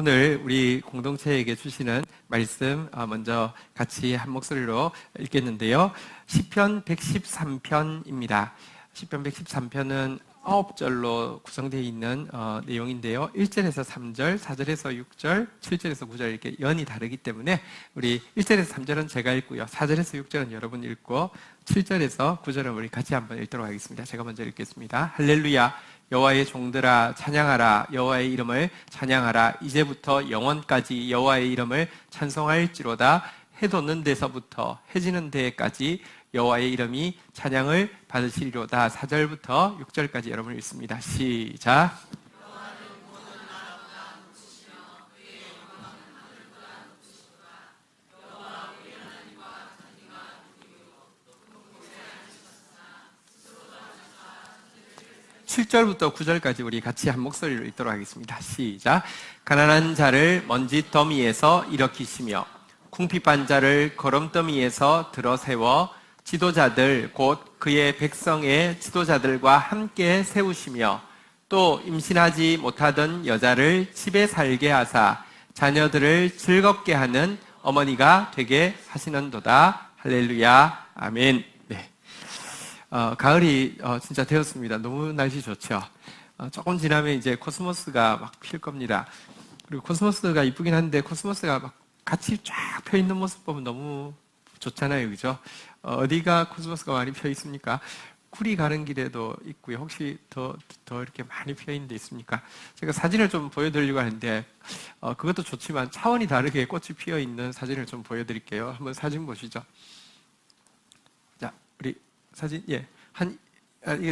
오늘 우리 공동체에게 주시는 말씀 먼저 같이 한 목소리로 읽겠는데요. 시편 113편입니다. 시편 113편은 9절로 구성되어 있는 내용인데요. 1절에서 3절, 4절에서 6절, 7절에서 9절 이렇게 연이 다르기 때문에 우리 1절에서 3절은 제가 읽고요. 4절에서 6절은 여러분 읽고 7절에서 9절은 우리 같이 한번 읽도록 하겠습니다. 제가 먼저 읽겠습니다. 할렐루야! 여호와의 종들아 찬양하라. 여호와의 이름을 찬양하라. 이제부터 영원까지 여호와의 이름을 찬송할지로다. 해 돋는 데서부터 해 지는 데까지 여호와의 이름이 찬양을 받으시리로다. 4절부터 6절까지 여러분 읽습니다. 시작. 칠 7절부터 9절까지 우리 같이 한 목소리로 읽도록 하겠습니다. 시작. 가난한 자를 먼지 더미에서 일으키시며 궁핍한 자를 거름더미에서 들어세워 지도자들 곧 그의 백성의 지도자들과 함께 세우시며 또 임신하지 못하던 여자를 집에 살게 하사 자녀들을 즐겁게 하는 어머니가 되게 하시는도다. 할렐루야. 아멘. 네. 가을이 진짜 되었습니다. 너무 날씨 좋죠. 조금 지나면 이제 코스모스가 막 필 겁니다. 그리고 코스모스가 이쁘긴 한데 코스모스가 막 같이 쫙 펴 있는 모습 보면 너무 좋잖아요, 그죠? 어디가 코스모스가 많이 펴 있습니까? 구리 가는 길에도 있고요. 혹시 더 이렇게 많이 펴 있는 데 있습니까? 제가 사진을 좀 보여드리려고 하는데 그것도 좋지만 차원이 다르게 꽃이 피어 있는 사진을 좀 보여드릴게요. 한번 사진 보시죠. 자, 우리 사진 이게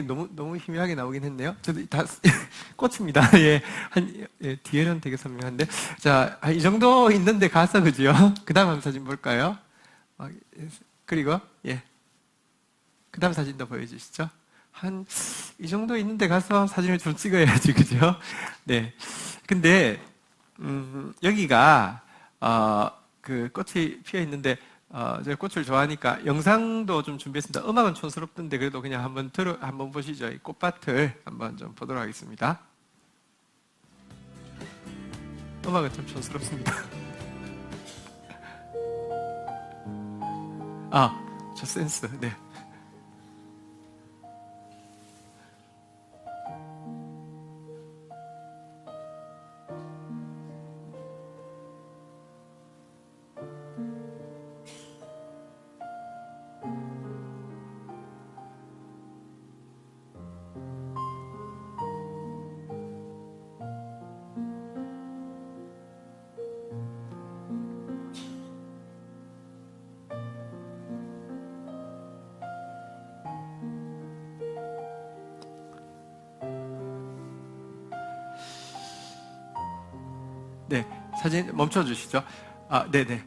너무 희미하게 나오긴 했네요. 저도 다 꽃입니다. 예, 뒤에는 되게 선명한데, 자, 이 정도 있는데 가서 그죠? 그 다음 한번 사진 볼까요? 그리고 그 다음 사진도 보여주시죠. 이 정도 있는데 가서 사진을 좀 찍어야지, 그죠? 네. 근데 여기가 그 꽃이 피어 있는데. 제가 꽃을 좋아하니까 영상도 좀 준비했습니다. 음악은 촌스럽던데 그래도 그냥 한번 보시죠. 이 꽃밭을 한번 좀 보도록 하겠습니다. 음악은 좀 촌스럽습니다. 저 센스. 네. 네, 사진 멈춰주시죠. 네네.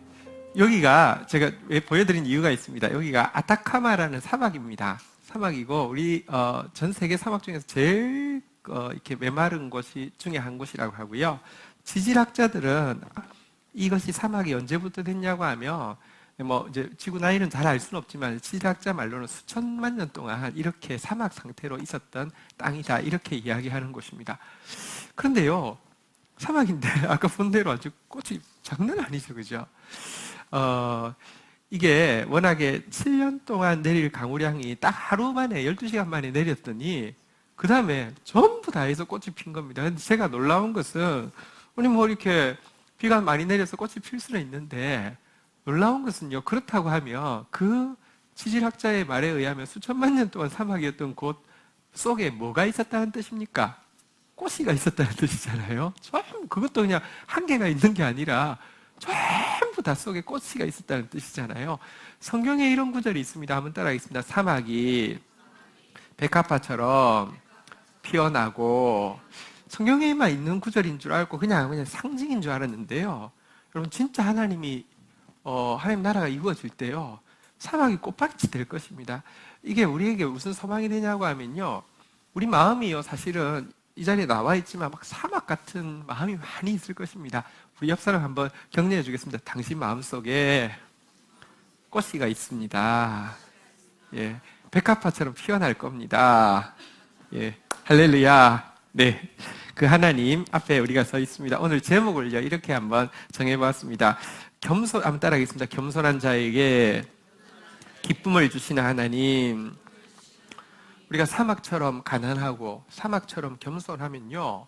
여기가 제가 왜 보여드린 이유가 있습니다. 여기가 아타카마라는 사막입니다. 사막이고 우리 전 세계 사막 중에서 제일 이렇게 메마른 곳이 중에 한 곳이라고 하고요. 지질학자들은 이것이 사막이 언제부터 됐냐고 하면 이제 지구 나이는 잘 알 수는 없지만 지질학자 말로는 수천만 년 동안 이렇게 사막 상태로 있었던 땅이다 이렇게 이야기하는 곳입니다. 그런데요. 사막인데 아까 본 대로 아주 꽃이 장난 아니죠, 그죠? 이게 워낙에 7년 동안 내릴 강우량이 딱 하루 만에 12시간 만에 내렸더니 그 다음에 전부 다 해서 꽃이 핀 겁니다. 근데 제가 놀라운 것은 아니 뭐 이렇게 비가 많이 내려서 꽃이 필 수는 있는데 놀라운 것은요. 그렇다고 하면 그 지질학자의 말에 의하면 수천만 년 동안 사막이었던 곳 속에 뭐가 있었다는 뜻입니까? 꽃이가 있었다는 뜻이잖아요. 전부 그것도 그냥 한 개가 있는 게 아니라 전부 다 속에 꽃이가 있었다는 뜻이잖아요. 성경에 이런 구절이 있습니다. 한번 따라하겠습니다. 사막이 백합화처럼 피어나고 성경에만 있는 구절인 줄 알고 그냥 상징인 줄 알았는데요. 여러분 진짜 하나님 나라가 이루어질 때요. 사막이 꽃밭이 될 것입니다. 이게 우리에게 무슨 소망이 되냐고 하면요. 우리 마음이요. 사실은 이 자리에 나와 있지만 막 사막 같은 마음이 많이 있을 것입니다. 우리 옆 사람 한번 격려해 주겠습니다. 당신 마음속에 꽃이가 있습니다. 예, 백합화처럼 피어날 겁니다. 예, 할렐루야. 네, 그 하나님 앞에 우리가 서 있습니다. 오늘 제목을요 이렇게 한번 정해보았습니다. 한번 따라하겠습니다. 겸손한 자에게 기쁨을 주시는 하나님. 우리가 사막처럼 가난하고 사막처럼 겸손하면요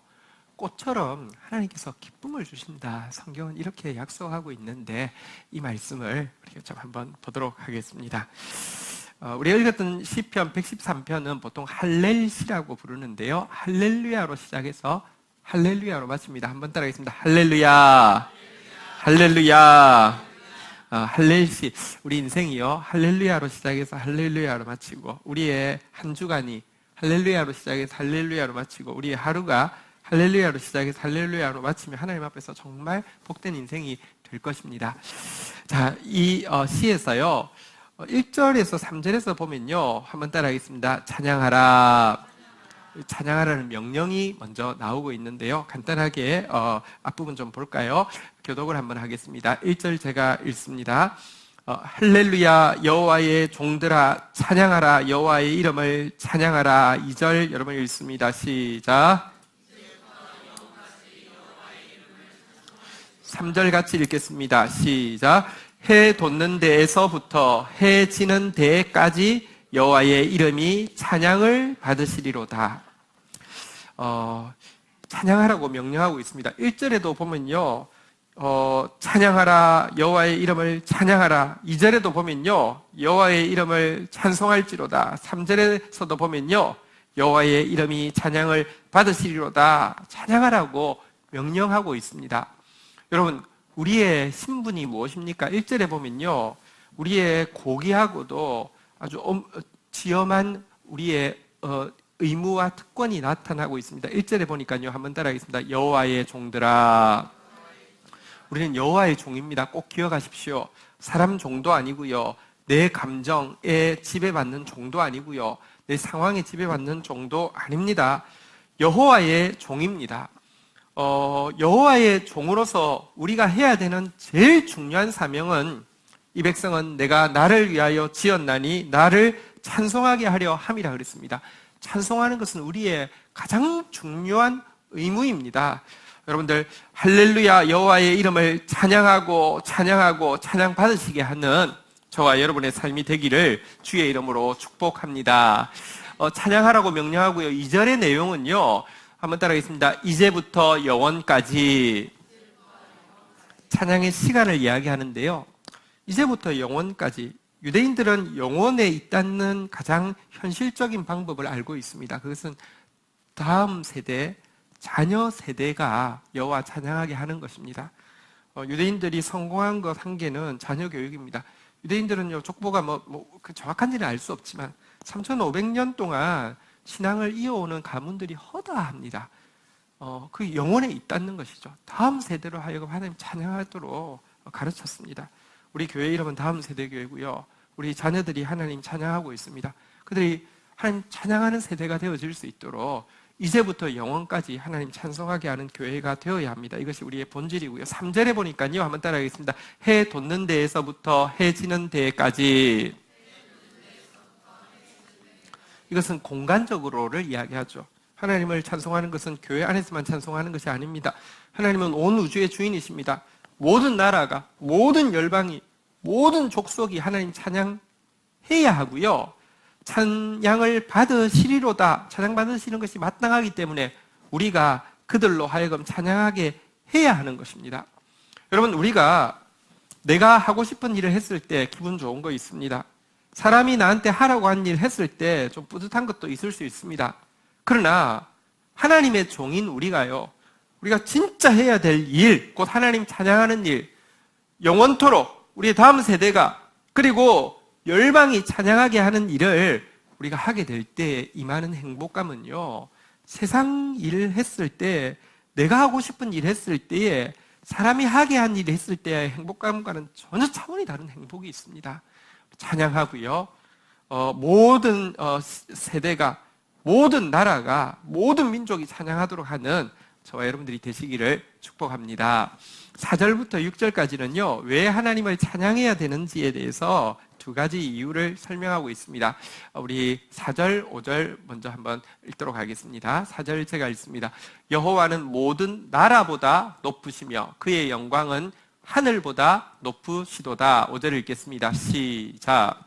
꽃처럼 하나님께서 기쁨을 주신다. 성경은 이렇게 약속하고 있는데 이 말씀을 우리가 좀 한번 보도록 하겠습니다. 우리가 읽었던 시편 113편은 보통 할렐시라고 부르는데요. 할렐루야로 시작해서 할렐루야로 마칩니다. 한번 따라하겠습니다. 할렐루야, 할렐루야, 할렐시. 우리 인생이요 할렐루야로 시작해서 할렐루야로 마치고, 우리의 한 주간이 할렐루야로 시작해서 할렐루야로 마치고, 우리의 하루가 할렐루야로 시작해서 할렐루야로 마치면 하나님 앞에서 정말 복된 인생이 될 것입니다. 자, 이 시에서요 1절에서 3절에서 보면요 한번 따라하겠습니다. 찬양하라. 찬양하라는 명령이 먼저 나오고 있는데요. 간단하게 앞부분 좀 볼까요? 교독을 한번 하겠습니다. 1절 제가 읽습니다. 할렐루야 여호와의 종들아 찬양하라. 여호와의 이름을 찬양하라. 2절 여러분 읽습니다. 시작. 3절 같이 읽겠습니다. 시작. 해 돋는 데에서부터 해 지는 데까지 여호와의 이름이 찬양을 받으시리로다. 찬양하라고 명령하고 있습니다. 1절에도 보면요 찬양하라 여호와의 이름을 찬양하라. 2절에도 보면요 여호와의 이름을 찬송할지로다. 3절에서도 보면요 여호와의 이름이 찬양을 받으시리로다. 찬양하라고 명령하고 있습니다. 여러분 우리의 신분이 무엇입니까? 1절에 보면요 우리의 고귀하고도 아주 지엄한 우리의 의무와 특권이 나타나고 있습니다. 1절에 보니까요 한번 따라하겠습니다. 여호와의 종들아. 우리는 여호와의 종입니다. 꼭 기억하십시오. 사람 종도 아니고요 내 감정에 지배받는 종도 아니고요 내 상황에 지배받는 종도 아닙니다. 여호와의 종입니다. 여호와의 종으로서 우리가 해야 되는 제일 중요한 사명은 이 백성은 내가 나를 위하여 지었나니 나를 찬송하게 하려 함이라 그랬습니다. 찬송하는 것은 우리의 가장 중요한 의무입니다. 여러분들 할렐루야 여호와의 이름을 찬양하고 찬양 받으시게 하는 저와 여러분의 삶이 되기를 주의 이름으로 축복합니다. 찬양하라고 명령하고요. 2절의 내용은요 한번 따라하겠습니다. 이제부터 영원까지. 찬양의 시간을 이야기하는데요 이제부터 영원까지. 유대인들은 영원에 있다는 가장 현실적인 방법을 알고 있습니다. 그것은 다음 세대, 자녀 세대가 여호와 찬양하게 하는 것입니다. 유대인들이 성공한 것 한 개는 자녀 교육입니다. 유대인들은요 족보가 그 정확한지는 알 수 없지만 3,500년 동안 신앙을 이어오는 가문들이 허다합니다. 그 영혼에 있다는 것이죠. 다음 세대로 하여금 하나님 찬양하도록 가르쳤습니다. 우리 교회 이름은 다음 세대 교회고요. 우리 자녀들이 하나님 찬양하고 있습니다. 그들이 하나님 찬양하는 세대가 되어질 수 있도록 이제부터 영원까지 하나님 찬송하게 하는 교회가 되어야 합니다. 이것이 우리의 본질이고요. 3절에 보니까요. 한번 따라하겠습니다. 해 돋는 데에서부터 해 지는 데까지. 이것은 공간적으로를 이야기하죠. 하나님을 찬송하는 것은 교회 안에서만 찬송하는 것이 아닙니다. 하나님은 온 우주의 주인이십니다. 모든 나라가, 모든 열방이, 모든 족속이 하나님 찬양해야 하고요. 찬양을 받으시리로다. 찬양받으시는 것이 마땅하기 때문에 우리가 그들로 하여금 찬양하게 해야 하는 것입니다. 여러분 우리가 내가 하고 싶은 일을 했을 때 기분 좋은 거 있습니다. 사람이 나한테 하라고 한 일 했을 때 좀 뿌듯한 것도 있을 수 있습니다. 그러나 하나님의 종인 우리가요 우리가 진짜 해야 될 일, 곧 하나님 찬양하는 일, 영원토록 우리의 다음 세대가 그리고 열방이 찬양하게 하는 일을 우리가 하게 될 때 임하는 행복감은요 세상 일을 했을 때 내가 하고 싶은 일 했을 때에 사람이 하게 한 일 했을 때의 행복감과는 전혀 차원이 다른 행복이 있습니다. 찬양하고요 모든 세대가, 모든 나라가, 모든 민족이 찬양하도록 하는 저와 여러분들이 되시기를 축복합니다. 4절부터 6절까지는요 왜 하나님을 찬양해야 되는지에 대해서 두 가지 이유를 설명하고 있습니다. 우리 4절, 5절 먼저 한번 읽도록 하겠습니다. 4절 제가 읽습니다. 여호와는 모든 나라보다 높으시며 그의 영광은 하늘보다 높으시도다. 5절 읽겠습니다. 시작.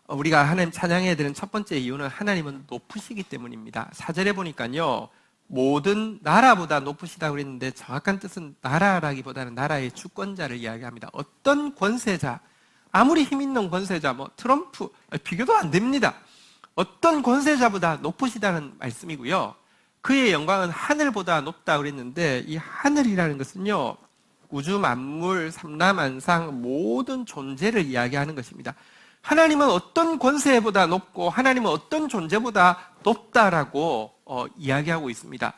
우리가 하나님 찬양해야 되는 첫 번째 이유는 하나님은 높으시기 때문입니다. 4절에 보니까요, 모든 나라보다 높으시다고 그랬는데 정확한 뜻은 나라라기보다는 나라의 주권자를 이야기합니다. 어떤 권세자, 아무리 힘 있는 권세자, 트럼프, 비교도 안 됩니다. 어떤 권세자보다 높으시다는 말씀이고요. 그의 영광은 하늘보다 높다고 그랬는데 이 하늘이라는 것은요, 우주 만물, 삼라만상 모든 존재를 이야기하는 것입니다. 하나님은 어떤 권세보다 높고 하나님은 어떤 존재보다 높다라고 이야기하고 있습니다.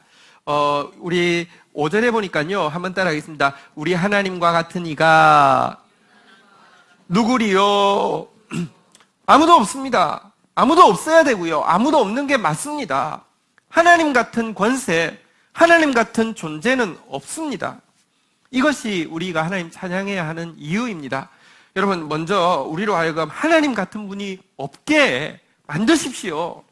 우리 5절에 보니까요, 한번 따라하겠습니다. 우리 하나님과 같은 이가 누구리요? 아무도 없습니다. 아무도 없어야 되고요. 아무도 없는 게 맞습니다. 하나님 같은 권세, 하나님 같은 존재는 없습니다. 이것이 우리가 하나님 찬양해야 하는 이유입니다. 여러분, 먼저 우리로 하여금 하나님 같은 분이 없게 만드십시오.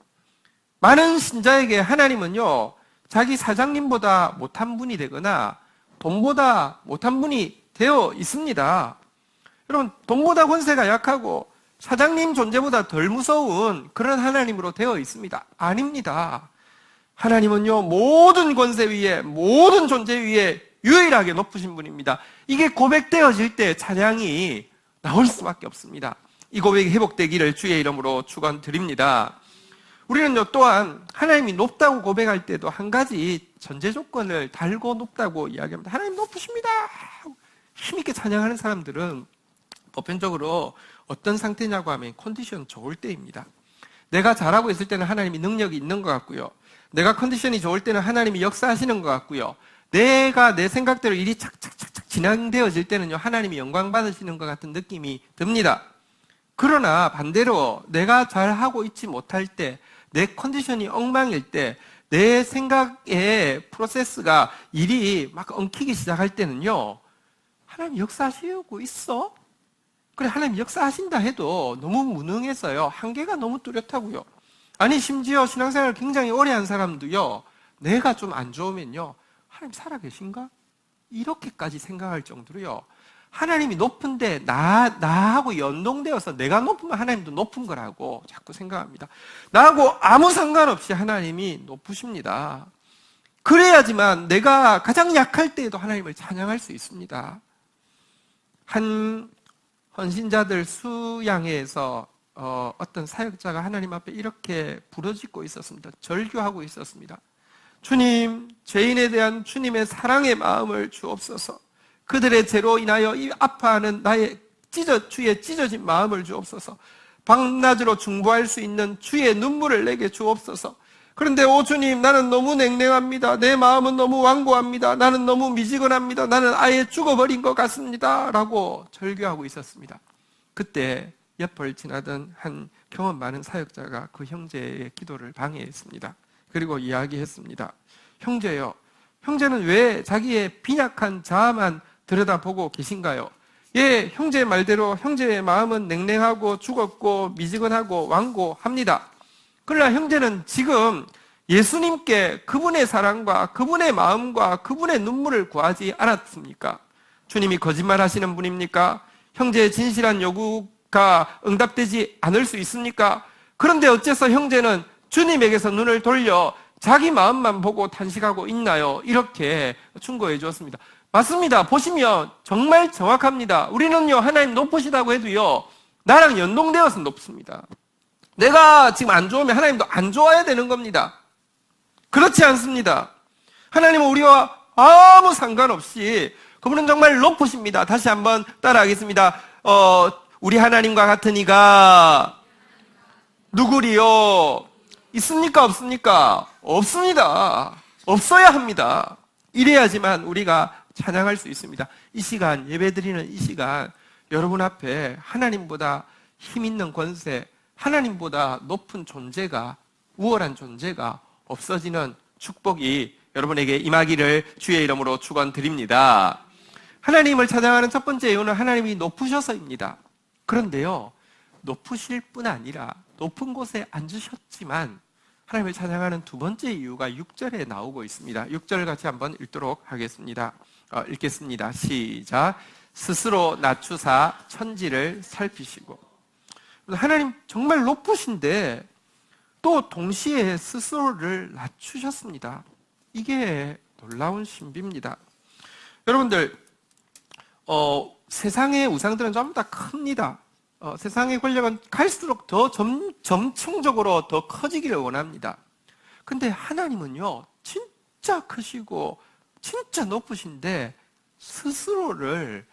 많은 신자에게 하나님은요, 자기 사장님보다 못한 분이 되거나 돈보다 못한 분이 되어 있습니다. 여러분, 돈보다 권세가 약하고 사장님 존재보다 덜 무서운 그런 하나님으로 되어 있습니다. 아닙니다. 하나님은요, 모든 권세 위에, 모든 존재 위에 유일하게 높으신 분입니다. 이게 고백되어질 때 찬양이 나올 수밖에 없습니다. 이 고백이 회복되기를 주의 이름으로 축원드립니다. 우리는요, 또한 하나님이 높다고 고백할 때도 한 가지 전제 조건을 달고 높다고 이야기합니다. 하나님 높으십니다. 힘있게 찬양하는 사람들은 보편적으로 어떤 상태냐고 하면 컨디션 좋을 때입니다. 내가 잘하고 있을 때는 하나님이 능력이 있는 것 같고요. 내가 컨디션이 좋을 때는 하나님이 역사하시는 것 같고요. 내가 내 생각대로 일이 착착착착 진행되어질 때는요, 하나님이 영광 받으시는 것 같은 느낌이 듭니다. 그러나 반대로 내가 잘하고 있지 못할 때, 내 컨디션이 엉망일 때, 내 생각의 프로세스가 일이 막 엉키기 시작할 때는요, 하나님 역사하시고 있어? 그래, 하나님 역사하신다 해도 너무 무능해서요, 한계가 너무 뚜렷하고요. 아니, 심지어 신앙생활을 굉장히 오래 한 사람도요, 내가 좀 안 좋으면요, 하나님 살아계신가? 이렇게까지 생각할 정도로요, 하나님이 높은데 나하고 연동되어서 내가 높으면 하나님도 높은 거라고 자꾸 생각합니다. 나하고 아무 상관없이 하나님이 높으십니다. 그래야지만 내가 가장 약할 때에도 하나님을 찬양할 수 있습니다. 한 헌신자들 수양회에서 어떤 사역자가 하나님 앞에 이렇게 부르짖고 있었습니다. 절규하고 있었습니다. 주님, 죄인에 대한 주님의 사랑의 마음을 주옵소서. 그들의 죄로 인하여 이 아파하는 나의 주의 찢어진 마음을 주옵소서. 밤낮으로 중보할 수 있는 주의 눈물을 내게 주옵소서. 그런데 오 주님, 나는 너무 냉랭합니다. 내 마음은 너무 완고합니다. 나는 너무 미지근합니다. 나는 아예 죽어버린 것 같습니다. 라고 절규하고 있었습니다. 그때 옆을 지나던 한 경험 많은 사역자가 그 형제의 기도를 방해했습니다. 그리고 이야기했습니다. 형제요, 형제는 왜 자기의 빈약한 자아만 들여다보고 계신가요? 예, 형제의 말대로 형제의 마음은 냉랭하고 죽었고 미지근하고 완고합니다. 그러나 형제는 지금 예수님께 그분의 사랑과 그분의 마음과 그분의 눈물을 구하지 않았습니까? 주님이 거짓말하시는 분입니까? 형제의 진실한 요구가 응답되지 않을 수 있습니까? 그런데 어째서 형제는 주님에게서 눈을 돌려 자기 마음만 보고 탄식하고 있나요? 이렇게 충고해 주었습니다. 맞습니다. 보시면 정말 정확합니다. 우리는요, 하나님 높으시다고 해도요, 나랑 연동되어서 높습니다. 내가 지금 안 좋으면 하나님도 안 좋아야 되는 겁니다. 그렇지 않습니다. 하나님은 우리와 아무 상관없이 그분은 정말 높으십니다. 다시 한번 따라하겠습니다. 우리 하나님과 같은 이가 누구리요? 있습니까? 없습니까? 없습니다. 없어야 합니다. 이래야지만 우리가 찬양할 수 있습니다. 이 시간, 예배드리는 이 시간, 여러분 앞에 하나님보다 힘 있는 권세, 하나님보다 높은 존재가, 우월한 존재가 없어지는 축복이 여러분에게 임하기를 주의 이름으로 축원드립니다. 하나님을 찬양하는 첫 번째 이유는 하나님이 높으셔서입니다. 그런데요, 높으실 뿐 아니라 높은 곳에 앉으셨지만 하나님을 찬양하는 두 번째 이유가 6절에 나오고 있습니다. 6절 같이 한번 읽도록 하겠습니다. 읽겠습니다. 시작. 스스로 낮추사 천지를 살피시고. 하나님 정말 높으신데 또 동시에 스스로를 낮추셨습니다. 이게 놀라운 신비입니다. 여러분들, 세상의 우상들은 전부 다 큽니다. 세상의 권력은 갈수록 더 점층적으로 더 커지기를 원합니다. 근데 하나님은요, 진짜 크시고 진짜 높으신데 스스로를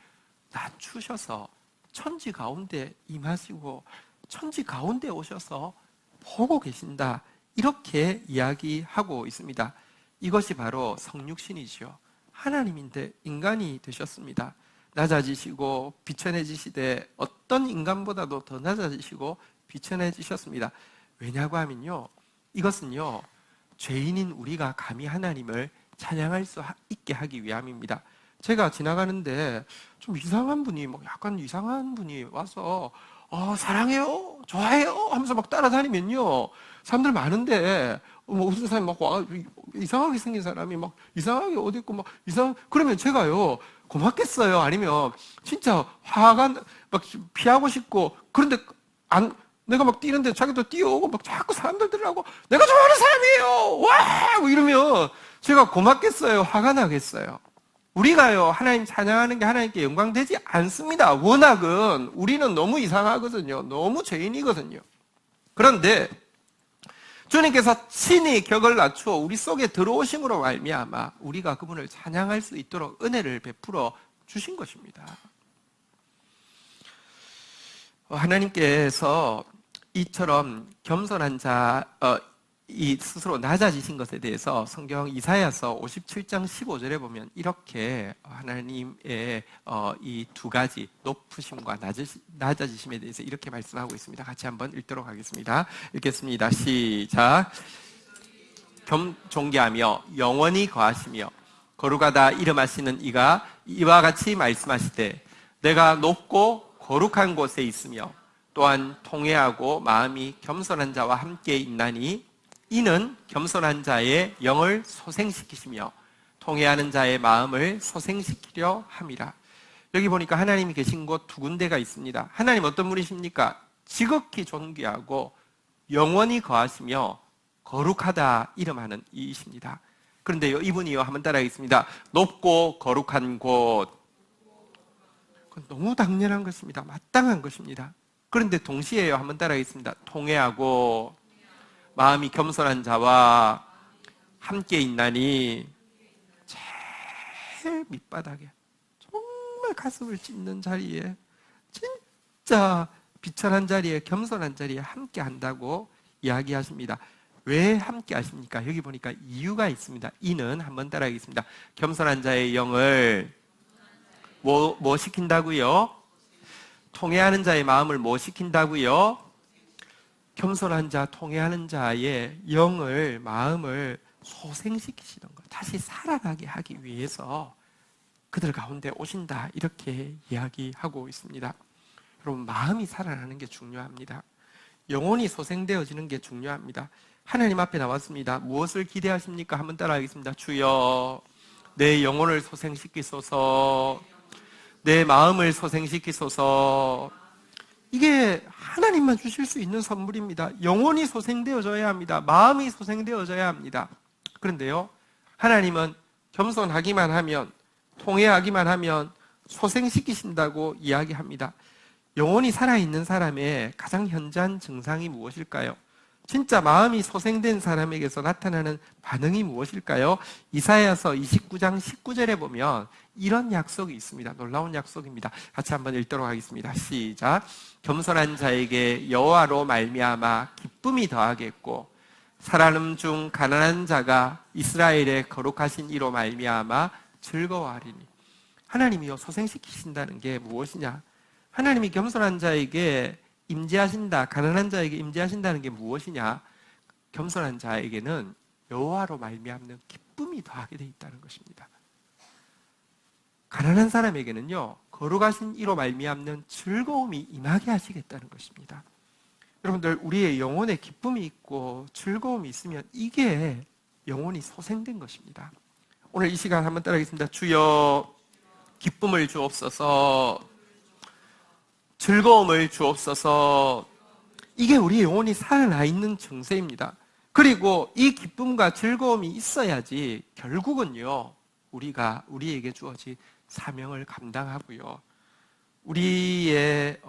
낮추셔서 천지 가운데 임하시고 천지 가운데 오셔서 보고 계신다, 이렇게 이야기하고 있습니다. 이것이 바로 성육신이죠. 하나님인데 인간이 되셨습니다. 낮아지시고 비천해지시되 어떤 인간보다도 더 낮아지시고 비천해지셨습니다. 왜냐고 하면요, 이것은요, 죄인인 우리가 감히 하나님을 찬양할 수 있게 하기 위함입니다. 제가 지나가는데 좀 이상한 분이, 약간 이상한 분이 와서 사랑해요, 좋아해요 하면서 막 따라다니면요, 사람들 많은데 무슨 사람이 막 와, 이상하게 생긴 사람이 막 이상하게 옷 입고 막 그러면 제가요, 고맙겠어요? 아니면 진짜 화가 막 피하고 싶고, 그런데 내가 막 뛰는데 자기도 뛰어오고 막 자꾸 사람들하고 내가 좋아하는 사람이에요, 와! 뭐 이러면 제가 고맙겠어요? 화가 나겠어요? 우리가요, 하나님 찬양하는 게 하나님께 영광되지 않습니다. 워낙은 우리는 너무 이상하거든요. 너무 죄인이거든요. 그런데 주님께서 친히 격을 낮추어 우리 속에 들어오심으로 말미암아 우리가 그분을 찬양할 수 있도록 은혜를 베풀어 주신 것입니다. 하나님께서 이처럼 겸손한 이 스스로 낮아지신 것에 대해서 성경 이사야서 57장 15절에 보면 이렇게 하나님의 이 두 가지 높으심과 낮아지심에 대해서 이렇게 말씀하고 있습니다. 같이 한번 읽도록 하겠습니다. 읽겠습니다. 시작. 존귀하며 영원히 거하시며 거룩하다 이름하시는 이가 이와 같이 말씀하시되 내가 높고 거룩한 곳에 있으며 또한 통회하고 마음이 겸손한 자와 함께 있나니 이는 겸손한 자의 영을 소생시키시며 통회하는 자의 마음을 소생시키려 함이라. 여기 보니까 하나님이 계신 곳 두 군데가 있습니다. 하나님 어떤 분이십니까? 지극히 존귀하고 영원히 거하시며 거룩하다 이름하는 이이십니다. 그런데요, 이분이요, 한번 따라하겠습니다. 높고 거룩한 곳. 그건 너무 당연한 것입니다. 마땅한 것입니다. 그런데 동시에요, 한번 따라하겠습니다. 통회하고 마음이 겸손한 자와 함께 있나니, 제일 밑바닥에 정말 가슴을 찢는 자리에, 진짜 비천한 자리에, 겸손한 자리에 함께 한다고 이야기하십니다. 왜 함께 하십니까? 여기 보니까 이유가 있습니다. 이는 한번 따라하겠습니다. 겸손한 자의 영을 뭐 시킨다고요? 통회하는 자의 마음을 뭐 시킨다고요? 겸손한 자, 통회하는 자의 영을, 마음을 소생시키시는 것, 다시 살아나게 하기 위해서 그들 가운데 오신다, 이렇게 이야기하고 있습니다. 여러분, 마음이 살아나는 게 중요합니다. 영혼이 소생되어지는 게 중요합니다. 하나님 앞에 나왔습니다. 무엇을 기대하십니까? 한번 따라하겠습니다. 주여, 내 영혼을 소생시키소서, 내 마음을 소생시키소서. 이게 하나님만 주실 수 있는 선물입니다. 영혼이 소생되어져야 합니다. 마음이 소생되어져야 합니다. 그런데요, 하나님은 겸손하기만 하면, 통회하기만 하면 소생시키신다고 이야기합니다. 영혼이 살아있는 사람의 가장 현저한 증상이 무엇일까요? 진짜 마음이 소생된 사람에게서 나타나는 반응이 무엇일까요? 이사야서 29장 19절에 보면 이런 약속이 있습니다. 놀라운 약속입니다. 같이 한번 읽도록 하겠습니다. 시작. 겸손한 자에게 여호와로 말미암아 기쁨이 더하겠고 살아남 중 가난한 자가 이스라엘의 거룩하신 이로 말미암아 즐거워하리니. 하나님이요, 소생시키신다는 게 무엇이냐? 하나님이 겸손한 자에게 임재하신다, 가난한 자에게 임재하신다는 게 무엇이냐? 겸손한 자에게는 여호와로 말미암는 기쁨이 더하게 돼 있다는 것입니다. 가난한 사람에게는요, 거룩하신 이로 말미암는 즐거움이 임하게 하시겠다는 것입니다. 여러분들, 우리의 영혼에 기쁨이 있고 즐거움이 있으면 이게 영혼이 소생된 것입니다. 오늘 이 시간 한번 따라하겠습니다. 주여 기쁨을 주옵소서, 즐거움을 주옵소서. 이게 우리의 영혼이 살아나 있는 증세입니다. 그리고 이 기쁨과 즐거움이 있어야지 결국은요, 우리에게 주어진 사명을 감당하고요, 우리의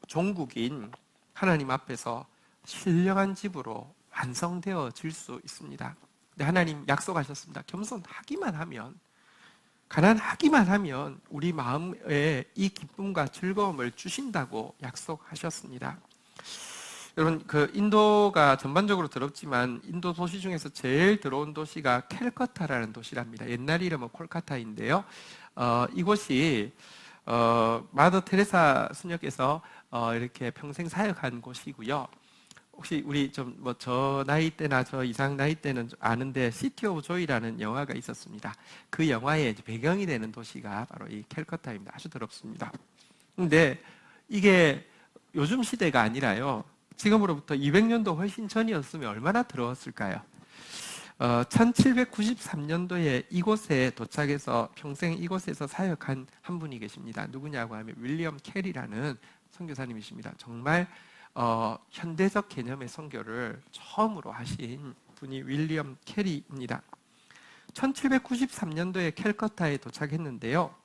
종국인 하나님 앞에서 신령한 집으로 완성되어질 수 있습니다. 근데 하나님 약속하셨습니다. 겸손하기만 하면, 가난하기만 하면 우리 마음에 이 기쁨과 즐거움을 주신다고 약속하셨습니다. 여러분, 인도가 전반적으로 더럽지만 인도 도시 중에서 제일 더러운 도시가 캘커타라는 도시랍니다. 옛날 이름은 콜카타인데요. 이곳이 마더 테레사 수녀께서 이렇게 평생 사역한 곳이고요. 혹시 우리 저 나이 때나 저 이상 나이 때는 아는데 시티 오브 조이라는 영화가 있었습니다. 그 영화의 배경이 되는 도시가 바로 이 캘커타입니다. 아주 더럽습니다. 근데 이게 요즘 시대가 아니라요, 지금으로부터 200년도 훨씬 전이었으면 얼마나 더러웠을까요? 1793년도에 이곳에 도착해서 평생 이곳에서 사역한 한 분이 계십니다. 누구냐고 하면 윌리엄 캐리라는 선교사님이십니다. 정말 현대적 개념의 선교를 처음으로 하신 분이 윌리엄 캐리입니다. 1793년도에 캘커타에 도착했는데요,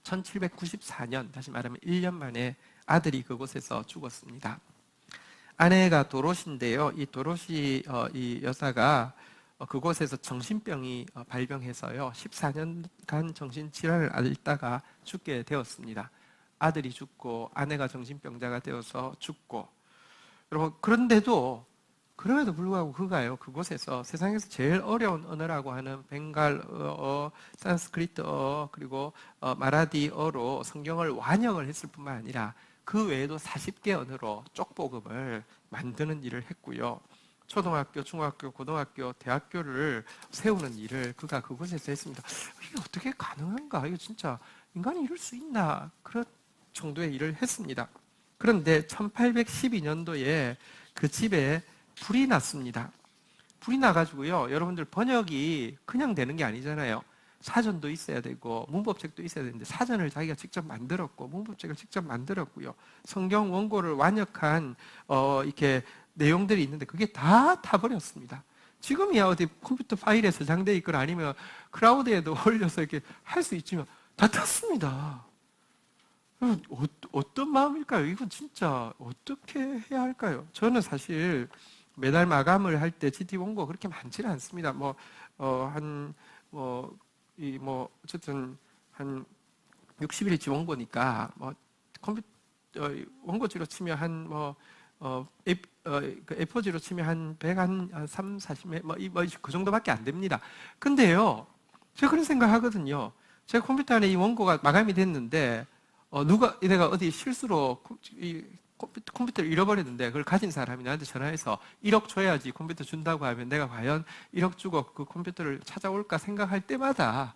1794년, 다시 말하면 1년 만에 아들이 그곳에서 죽었습니다. 아내가 도로시인데요, 이 도로시 이 여사가 그곳에서 정신병이 발병해서요, 14년간 정신질환을 앓다가 죽게 되었습니다. 아들이 죽고 아내가 정신병자가 되어서 죽고, 여러분, 그럼에도 불구하고 그가요, 그곳에서 세상에서 제일 어려운 언어라고 하는 벵갈어, 산스크리트어, 그리고 마라디어로 성경을 완역을 했을 뿐만 아니라 그 외에도 40개 언어로 쪽복음을 만드는 일을 했고요. 초등학교, 중학교, 고등학교, 대학교를 세우는 일을 그가 그곳에서 했습니다. 이게 어떻게 가능한가? 이거 진짜 인간이 이럴 수 있나? 그런 정도의 일을 했습니다. 그런데 1812년도에 그 집에 불이 났습니다. 불이 나가지고요, 여러분들, 번역이 그냥 되는 게 아니잖아요. 사전도 있어야 되고 문법책도 있어야 되는데 사전을 자기가 직접 만들었고 문법책을 직접 만들었고요. 성경 원고를 완역한 이렇게 내용들이 있는데 그게 다 타버렸습니다. 지금이야 어디 컴퓨터 파일에 저장돼 있거나 아니면 클라우드에도 올려서 이렇게 할 수 있지만 다 탔습니다. 어떤 마음일까요? 이건 진짜 어떻게 해야 할까요? 저는 사실 매달 마감을 할 때 GT 원고 그렇게 많지는 않습니다. 어쨌든 한 60일치 원고니까 컴퓨터 원고지로 치면 A4지로 치면 한 3, 40매 그 정도밖에 안 됩니다. 근데요, 제가 그런 생각 하거든요. 제 컴퓨터 안에 이 원고가 마감이 됐는데 내가 어디 실수로 컴퓨터를 잃어버렸는데 그걸 가진 사람이 나한테 전화해서 1억 줘야지 컴퓨터 준다고 하면 내가 과연 1억 주고 그 컴퓨터를 찾아올까 생각할 때마다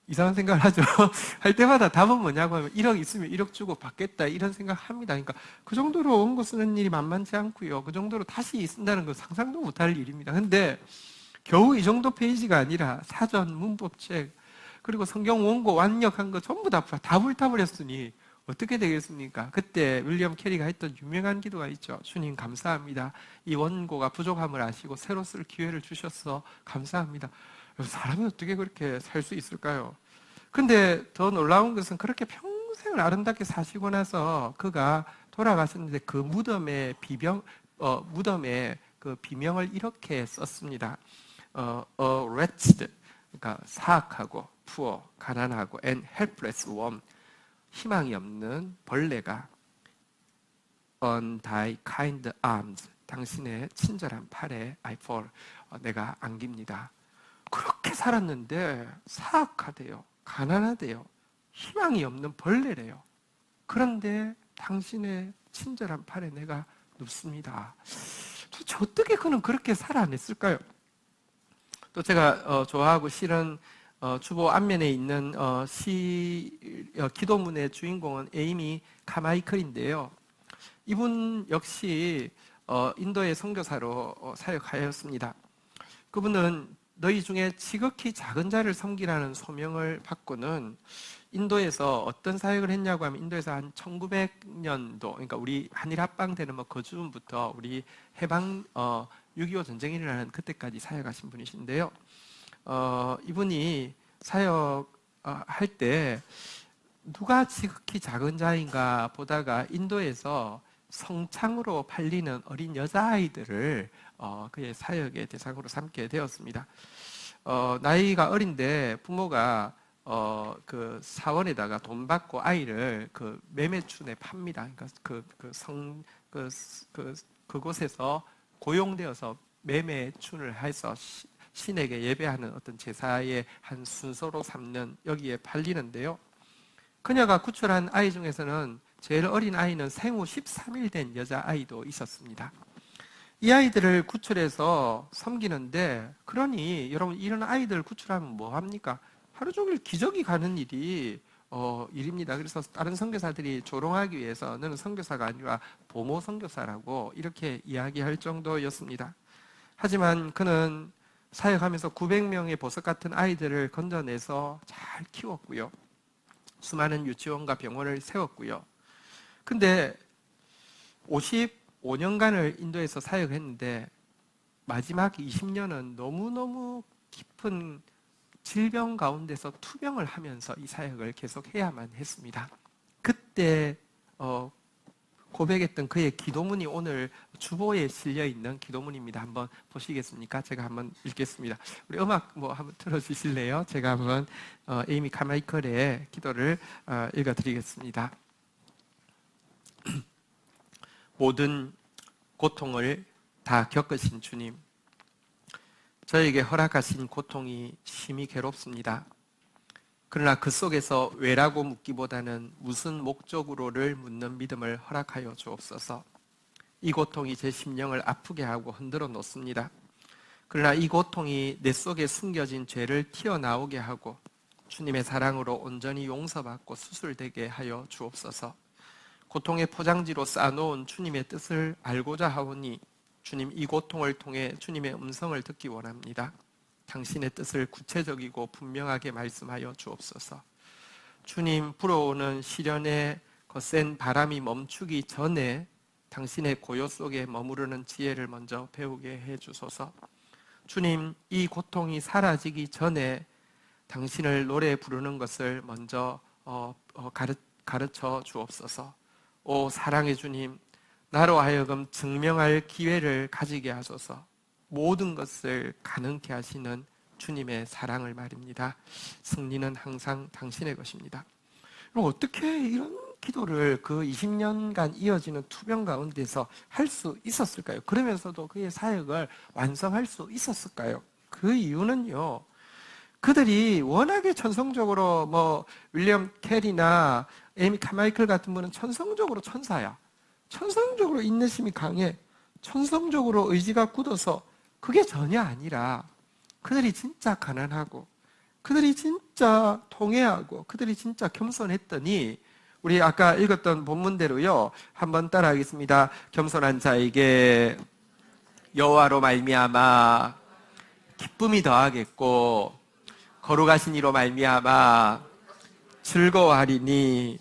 이상한 생각을 하죠. 할 때마다 답은 뭐냐고 하면 1억 있으면 1억 주고 받겠다 이런 생각합니다. 그러니까 그 정도로 원고 쓰는 일이 만만치 않고요. 그 정도로 다시 쓴다는 건 상상도 못할 일입니다. 근데 겨우 이 정도 페이지가 아니라 사전, 문법책, 그리고 성경 원고 완역한 거 전부 다 불타버렸으니 어떻게 되겠습니까? 그때 윌리엄 캐리가 했던 유명한 기도가 있죠. 주님 감사합니다. 이 원고가 부족함을 아시고 새로 쓸 기회를 주셔서 감사합니다. 사람이 어떻게 그렇게 살 수 있을까요? 근데 더 놀라운 것은 그렇게 평생을 아름답게 사시고 나서 그가 돌아가셨는데 그 무덤의 그 비명을 이렇게 썼습니다. A wretched, 그러니까 사악하고 poor, 가난하고 and helpless worm, 희망이 없는 벌레가 on thy kind arms, 당신의 친절한 팔에 I fall, 내가 안깁니다. 그렇게 살았는데 사악하대요, 가난하대요, 희망이 없는 벌레래요. 그런데 당신의 친절한 팔에 내가 눕습니다. 도대체 어떻게 그는 그렇게 살아냈을까요? 또 제가 좋아하고 실은 주보 앞면에 있는 기도문의 주인공은 에이미 카마이클인데요. 이분 역시 인도의 선교사로 사역하였습니다. 그분은 너희 중에 지극히 작은 자를 섬기라는 소명을 받고는 인도에서 어떤 사역을 했냐고 하면 인도에서 한 1900년도, 그러니까 우리 한일 합방되는 그 즈음부터 우리 해방 6.25 전쟁이 일어나는 그때까지 사역하신 분이신데요. 이분이 사역할 때 누가 지극히 작은 자인가 보다가 인도에서 성창으로 팔리는 어린 여자아이들을 그의 사역의 대상으로 삼게 되었습니다. 나이가 어린데 부모가 그 사원에다가 돈 받고 아이를 그 매매춘에 팝니다. 그러니까 그곳에서 고용되어서 매매춘을 해서 신에게 예배하는 어떤 제사의 한 순서로 삼는, 여기에 팔리는데요. 그녀가 구출한 아이 중에서는 제일 어린 아이는 생후 13일 된 여자아이도 있었습니다. 이 아이들을 구출해서 섬기는데, 그러니 여러분 이런 아이들 구출하면 뭐합니까? 하루 종일 기저귀 가는 일입니다. 그래서 다른 선교사들이 조롱하기 위해서 너는 선교사가 아니라 보모 선교사라고 이렇게 이야기할 정도였습니다. 하지만 그는 사역하면서 900명의 보석 같은 아이들을 건져내서 잘 키웠고요. 수많은 유치원과 병원을 세웠고요. 근데 55년간을 인도에서 사역했는데 마지막 20년은 너무너무 깊은 질병 가운데서 투병을 하면서 이 사역을 계속해야만 했습니다. 그때 고백했던 그의 기도문이 오늘 주보에 실려있는 기도문입니다. 한번 보시겠습니까? 제가 한번 읽겠습니다. 우리 음악 한번 틀어주실래요? 제가 한번 에이미 카마이클의 기도를 읽어드리겠습니다. 모든 고통을 다 겪으신 주님, 저에게 허락하신 고통이 심히 괴롭습니다. 그러나 그 속에서 왜라고 묻기보다는 무슨 목적으로를 묻는 믿음을 허락하여 주옵소서. 이 고통이 제 심령을 아프게 하고 흔들어 놓습니다. 그러나 이 고통이 내 속에 숨겨진 죄를 튀어나오게 하고 주님의 사랑으로 온전히 용서받고 수술되게 하여 주옵소서. 고통의 포장지로 쌓아놓은 주님의 뜻을 알고자 하오니 주님, 이 고통을 통해 주님의 음성을 듣기 원합니다. 당신의 뜻을 구체적이고 분명하게 말씀하여 주옵소서. 주님, 불어오는 시련의 거센 바람이 멈추기 전에 당신의 고요 속에 머무르는 지혜를 먼저 배우게 해주소서. 주님, 이 고통이 사라지기 전에 당신을 노래 부르는 것을 먼저 가르쳐 주옵소서. 오 사랑의 주님, 나로 하여금 증명할 기회를 가지게 하소서. 모든 것을 가능케 하시는 주님의 사랑을 말입니다. 승리는 항상 당신의 것입니다. 그럼 어떻게 이런 기도를 그 20년간 이어지는 투병 가운데서 할 수 있었을까요? 그러면서도 그의 사역을 완성할 수 있었을까요? 그 이유는요, 그들이 워낙에 천성적으로 윌리엄 캐리나 에이미 카마이클 같은 분은 천성적으로 천사야. 천성적으로 인내심이 강해. 천성적으로 의지가 굳어서 그게 전혀 아니라 그들이 진짜 가난하고 그들이 진짜 통회하고 그들이 진짜 겸손했더니 우리 아까 읽었던 본문대로요. 한번 따라하겠습니다. 겸손한 자에게 여호와로 말미암아 기쁨이 더하겠고 거룩하신 이로 말미암아 즐거워하리니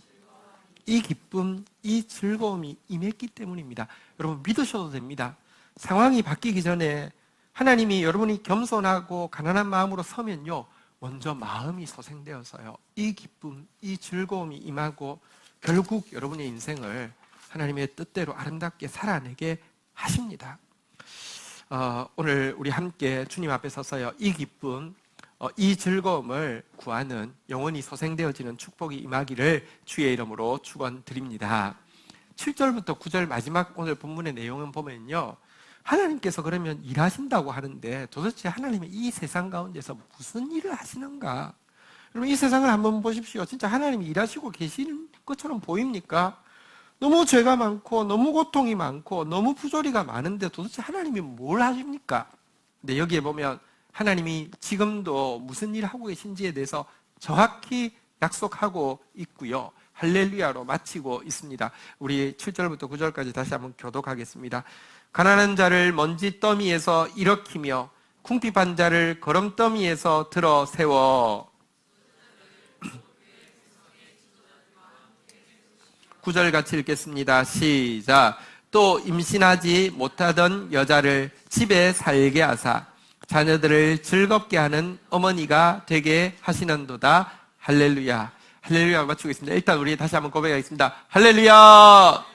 이 기쁨, 이 즐거움이 임했기 때문입니다. 여러분 믿으셔도 됩니다. 상황이 바뀌기 전에 하나님이 여러분이 겸손하고 가난한 마음으로 서면요, 먼저 마음이 소생되어서요, 이 기쁨, 이 즐거움이 임하고 결국 여러분의 인생을 하나님의 뜻대로 아름답게 살아내게 하십니다. 오늘 우리 함께 주님 앞에 서서요, 이 기쁨, 이 즐거움을 구하는 영원히 소생되어지는 축복이 임하기를 주의 이름으로 축원드립니다. 7절부터 9절 마지막 오늘 본문의 내용은 보면요, 하나님께서 그러면 일하신다고 하는데 도대체 하나님이 이 세상 가운데서 무슨 일을 하시는가? 여러분 이 세상을 한번 보십시오. 진짜 하나님이 일하시고 계시는 것처럼 보입니까? 너무 죄가 많고 너무 고통이 많고 너무 부조리가 많은데 도대체 하나님이 뭘 하십니까? 근데 여기에 보면 하나님이 지금도 무슨 일을 하고 계신지에 대해서 정확히 약속하고 있고요. 할렐루야로 마치고 있습니다. 우리 7절부터 9절까지 다시 한번 교독하겠습니다. 가난한 자를 먼지 더미에서 일으키며 궁핍한 자를 거름더미에서 들어 세워. 9절 같이 읽겠습니다. 시작. 또 임신하지 못하던 여자를 집에 살게 하사 자녀들을 즐겁게 하는 어머니가 되게 하시는도다. 할렐루야. 할렐루야 마치고 있습니다. 일단 우리 다시 한번 고백하겠습니다. 할렐루야.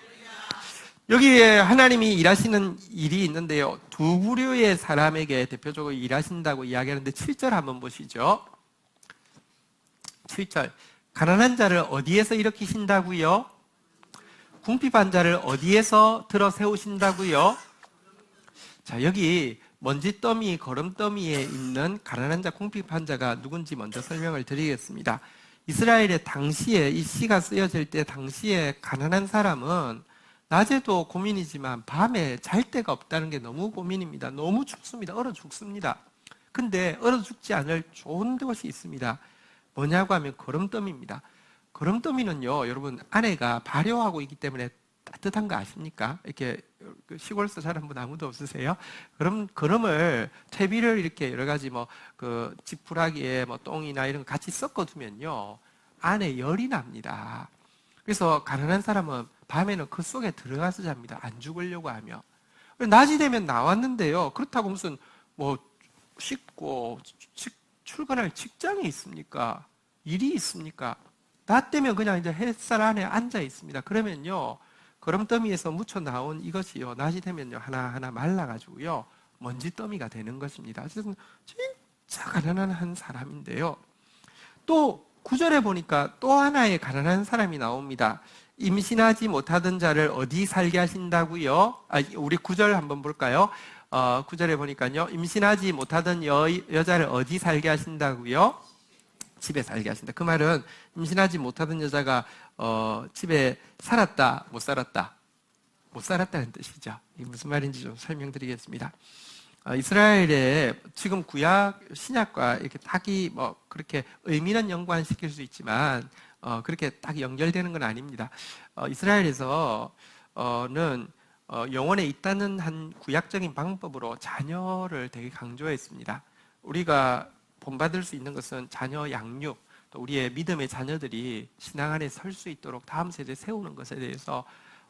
여기에 하나님이 일하시는 일이 있는데요. 두 부류의 사람에게 대표적으로 일하신다고 이야기하는데 7절 한번 보시죠. 7절. 가난한 자를 어디에서 일으키신다고요? 궁핍한 자를 어디에서 들어 세우신다고요? 자, 여기 먼지더미, 거름더미에 있는 가난한 자, 궁핍한 자가 누군지 먼저 설명을 드리겠습니다. 이스라엘의 당시에 이 시가 쓰여질 때 당시에 가난한 사람은 낮에도 고민이지만 밤에 잘 데가 없다는 게 너무 고민입니다. 너무 춥습니다. 얼어 죽습니다. 근데 얼어 죽지 않을 좋은 곳이 있습니다. 뭐냐고 하면 거름더미입니다. 거름더미는요, 여러분, 안에가 발효하고 있기 때문에 따뜻한 거 아십니까? 이렇게 시골에서 자란 분 아무도 없으세요? 그럼 거름을 퇴비를 이렇게 여러 가지 지푸라기에 똥이나 이런 거 같이 섞어두면요, 안에 열이 납니다. 그래서 가난한 사람은 밤에는 그 속에 들어가서 잡니다. 안 죽으려고 하며. 낮이 되면 나왔는데요. 그렇다고 무슨 씻고 출근할 직장이 있습니까? 일이 있습니까? 낮 되면 그냥 이제 햇살 안에 앉아 있습니다. 그러면요, 거름더미에서 묻혀 나온 이것이요, 낮이 되면요, 하나하나 말라가지고요, 먼지더미가 되는 것입니다. 그래서 진짜 가난한 한 사람인데요. 또 9절에 보니까 또 하나의 가난한 사람이 나옵니다. 임신하지 못하던 자를 어디 살게 하신다고요? 우리 9절 한번 볼까요? 9절에 보니까요, 임신하지 못하던 여자를 어디 살게 하신다고요? 집에 살게 하신다. 그 말은 임신하지 못하던 여자가 집에 살았다, 못 살았다? 못 살았다는 뜻이죠. 이게 무슨 말인지 좀 설명드리겠습니다. 이스라엘에 지금 구약 신약과 이렇게 딱히 그렇게 의미는 연관시킬 수 있지만 그렇게 딱 연결되는 건 아닙니다. 이스라엘에서는 영혼에 있다는 한 구약적인 방법으로 자녀를 되게 강조했습니다. 우리가 본받을 수 있는 것은 자녀 양육, 또 우리의 믿음의 자녀들이 신앙 안에 설 수 있도록 다음 세대에 세우는 것에 대해서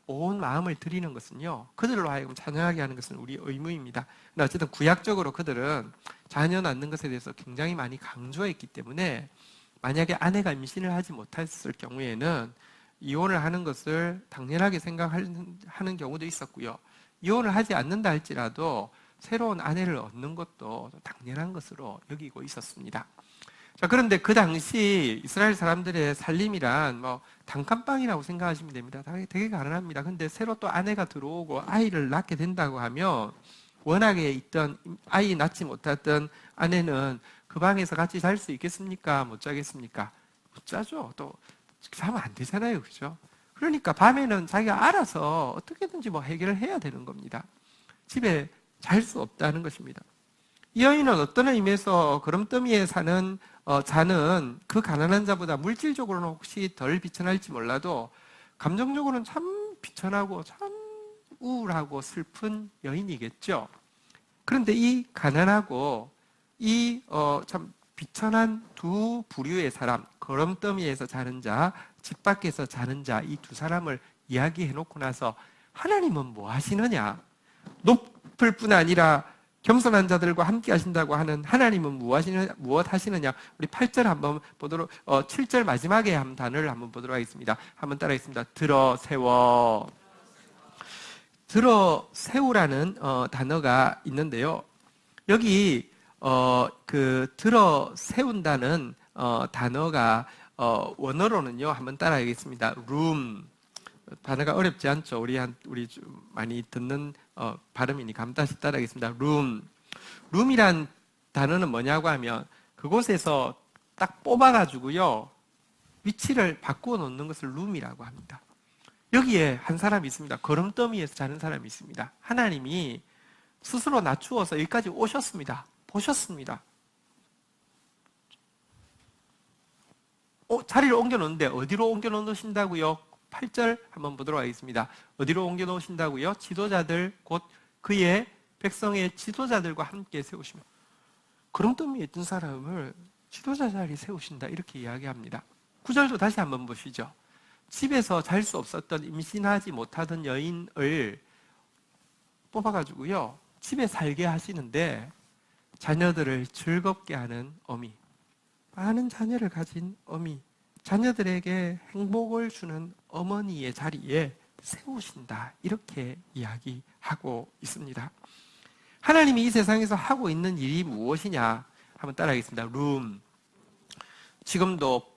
온 마음을 드리는 것은요, 그들로 하여금 자녀하게 하는 것은 우리 의무입니다. 근데 어쨌든 구약적으로 그들은 자녀 낳는 것에 대해서 굉장히 많이 강조했기 때문에 만약에 아내가 임신을 하지 못했을 경우에는 이혼을 하는 것을 당연하게 생각하는 경우도 있었고요. 이혼을 하지 않는다 할지라도 새로운 아내를 얻는 것도 당연한 것으로 여기고 있었습니다. 자, 그런데 그 당시 이스라엘 사람들의 살림이란 단칸방이라고 생각하시면 됩니다. 되게 가난합니다. 근데 새로 또 아내가 들어오고 아이를 낳게 된다고 하면 워낙에 있던 아이 낳지 못했던 아내는 그 방에서 같이 잘 수 있겠습니까? 못 자겠습니까? 못 자죠. 또 자면 안 되잖아요. 그죠? 그러니까 밤에는 자기가 알아서 어떻게든지 해결을 해야 되는 겁니다. 집에 잘 수 없다는 것입니다. 이 여인은 어떤 의미에서 거름더미에 사는 자는 그 가난한 자보다 물질적으로는 혹시 덜 비천할지 몰라도 감정적으로는 참 비천하고 참 우울하고 슬픈 여인이겠죠. 그런데 이 가난하고 이 참 비천한 두 부류의 사람, 거름더미에서 자는 자, 집 밖에서 자는 자, 이 두 사람을 이야기해 놓고 나서 하나님은 뭐 하시느냐? 높을 뿐 아니라 겸손한 자들과 함께 하신다고 하는 하나님은 무엇 하시느냐? 우리 8절 한번 보도록, 7절 마지막에 한 단어를 한번 보도록 하겠습니다. 한번 따라하겠습니다. 들어 세워. 들어 세우라는 단어가 있는데요. 여기 들어 세운다는 단어가 원어로는요, 한번 따라하겠습니다. room. 단어가 어렵지 않죠. 우리 많이 듣는 발음이니 감다시 따라하겠습니다. 룸이란 단어는 뭐냐고 하면 그곳에서 딱 뽑아가지고요, 위치를 바꾸어 놓는 것을 룸이라고 합니다. 여기에 한 사람이 있습니다. 거름더미에서 자는 사람이 있습니다. 하나님이 스스로 낮추어서 여기까지 오셨습니다. 보셨습니다. 자리를 옮겨 놓는데 어디로 옮겨 놓으신다고요? 8절 한번 보도록 하겠습니다. 어디로 옮겨 놓으신다고요? 지도자들 곧 그의 백성의 지도자들과 함께 세우시며, 거름더미에 있던 사람을 지도자 자리에 세우신다, 이렇게 이야기합니다. 9절도 다시 한번 보시죠. 집에서 잘 수 없었던 임신하지 못하던 여인을 뽑아가지고요, 집에 살게 하시는데 자녀들을 즐겁게 하는 어미, 많은 자녀를 가진 어미, 자녀들에게 행복을 주는 어머니의 자리에 세우신다, 이렇게 이야기하고 있습니다. 하나님이 이 세상에서 하고 있는 일이 무엇이냐 한번 따라하겠습니다. 지금도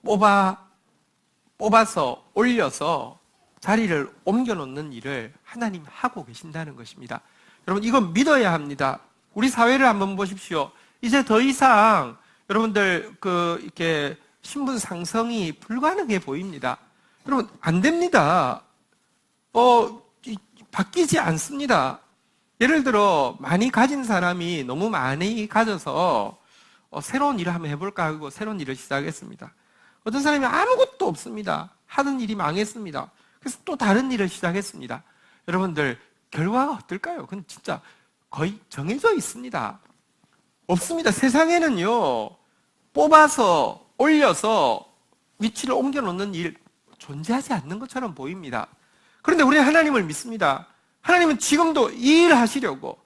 뽑아서 올려서 자리를 옮겨놓는 일을 하나님 하고 계신다는 것입니다. 여러분, 이건 믿어야 합니다. 우리 사회를 한번 보십시오. 이제 더 이상 여러분들 이렇게 신분 상승이 불가능해 보입니다. 여러분, 안 됩니다. 바뀌지 않습니다. 예를 들어 많이 가진 사람이 너무 많이 가져서 새로운 일을 한번 해볼까 하고 새로운 일을 시작했습니다. 어떤 사람이 아무것도 없습니다. 하는 일이 망했습니다. 그래서 또 다른 일을 시작했습니다. 여러분들, 결과가 어떨까요? 그건 진짜 거의 정해져 있습니다. 없습니다. 세상에는요, 뽑아서 올려서 위치를 옮겨놓는 일 존재하지 않는 것처럼 보입니다. 그런데 우리는 하나님을 믿습니다. 하나님은 지금도 이 일 하시려고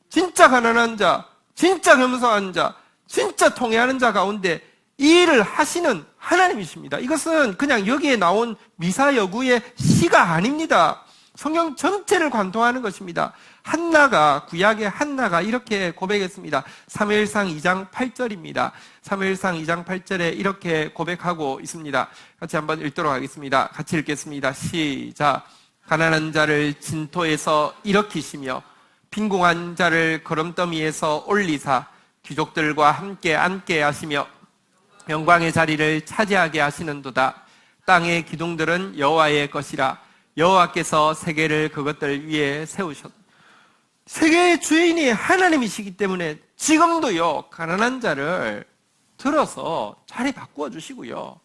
진짜 가난한 자, 진짜 겸손한 자, 진짜 통회하는 자 가운데 이 일을 하시는 하나님이십니다. 이것은 그냥 여기에 나온 미사여구의 시가 아닙니다. 성경 전체를 관통하는 것입니다. 한나가, 구약의 한나가 이렇게 고백했습니다. 사무엘상 2장 8절입니다. 사무엘상 2장 8절에 이렇게 고백하고 있습니다. 같이 한번 읽도록 하겠습니다. 같이 읽겠습니다. 시작. 가난한 자를 진토에서 일으키시며 빈궁한 자를 거름더미에서 올리사 귀족들과 함께 앉게 하시며 영광의 자리를 차지하게 하시는도다. 땅의 기둥들은 여호와의 것이라. 여호와께서 세계를 그것들 위에 세우셨다. 세계의 주인이 하나님이시기 때문에 지금도요, 가난한 자를 들어서 자리 바꾸어 주시고요,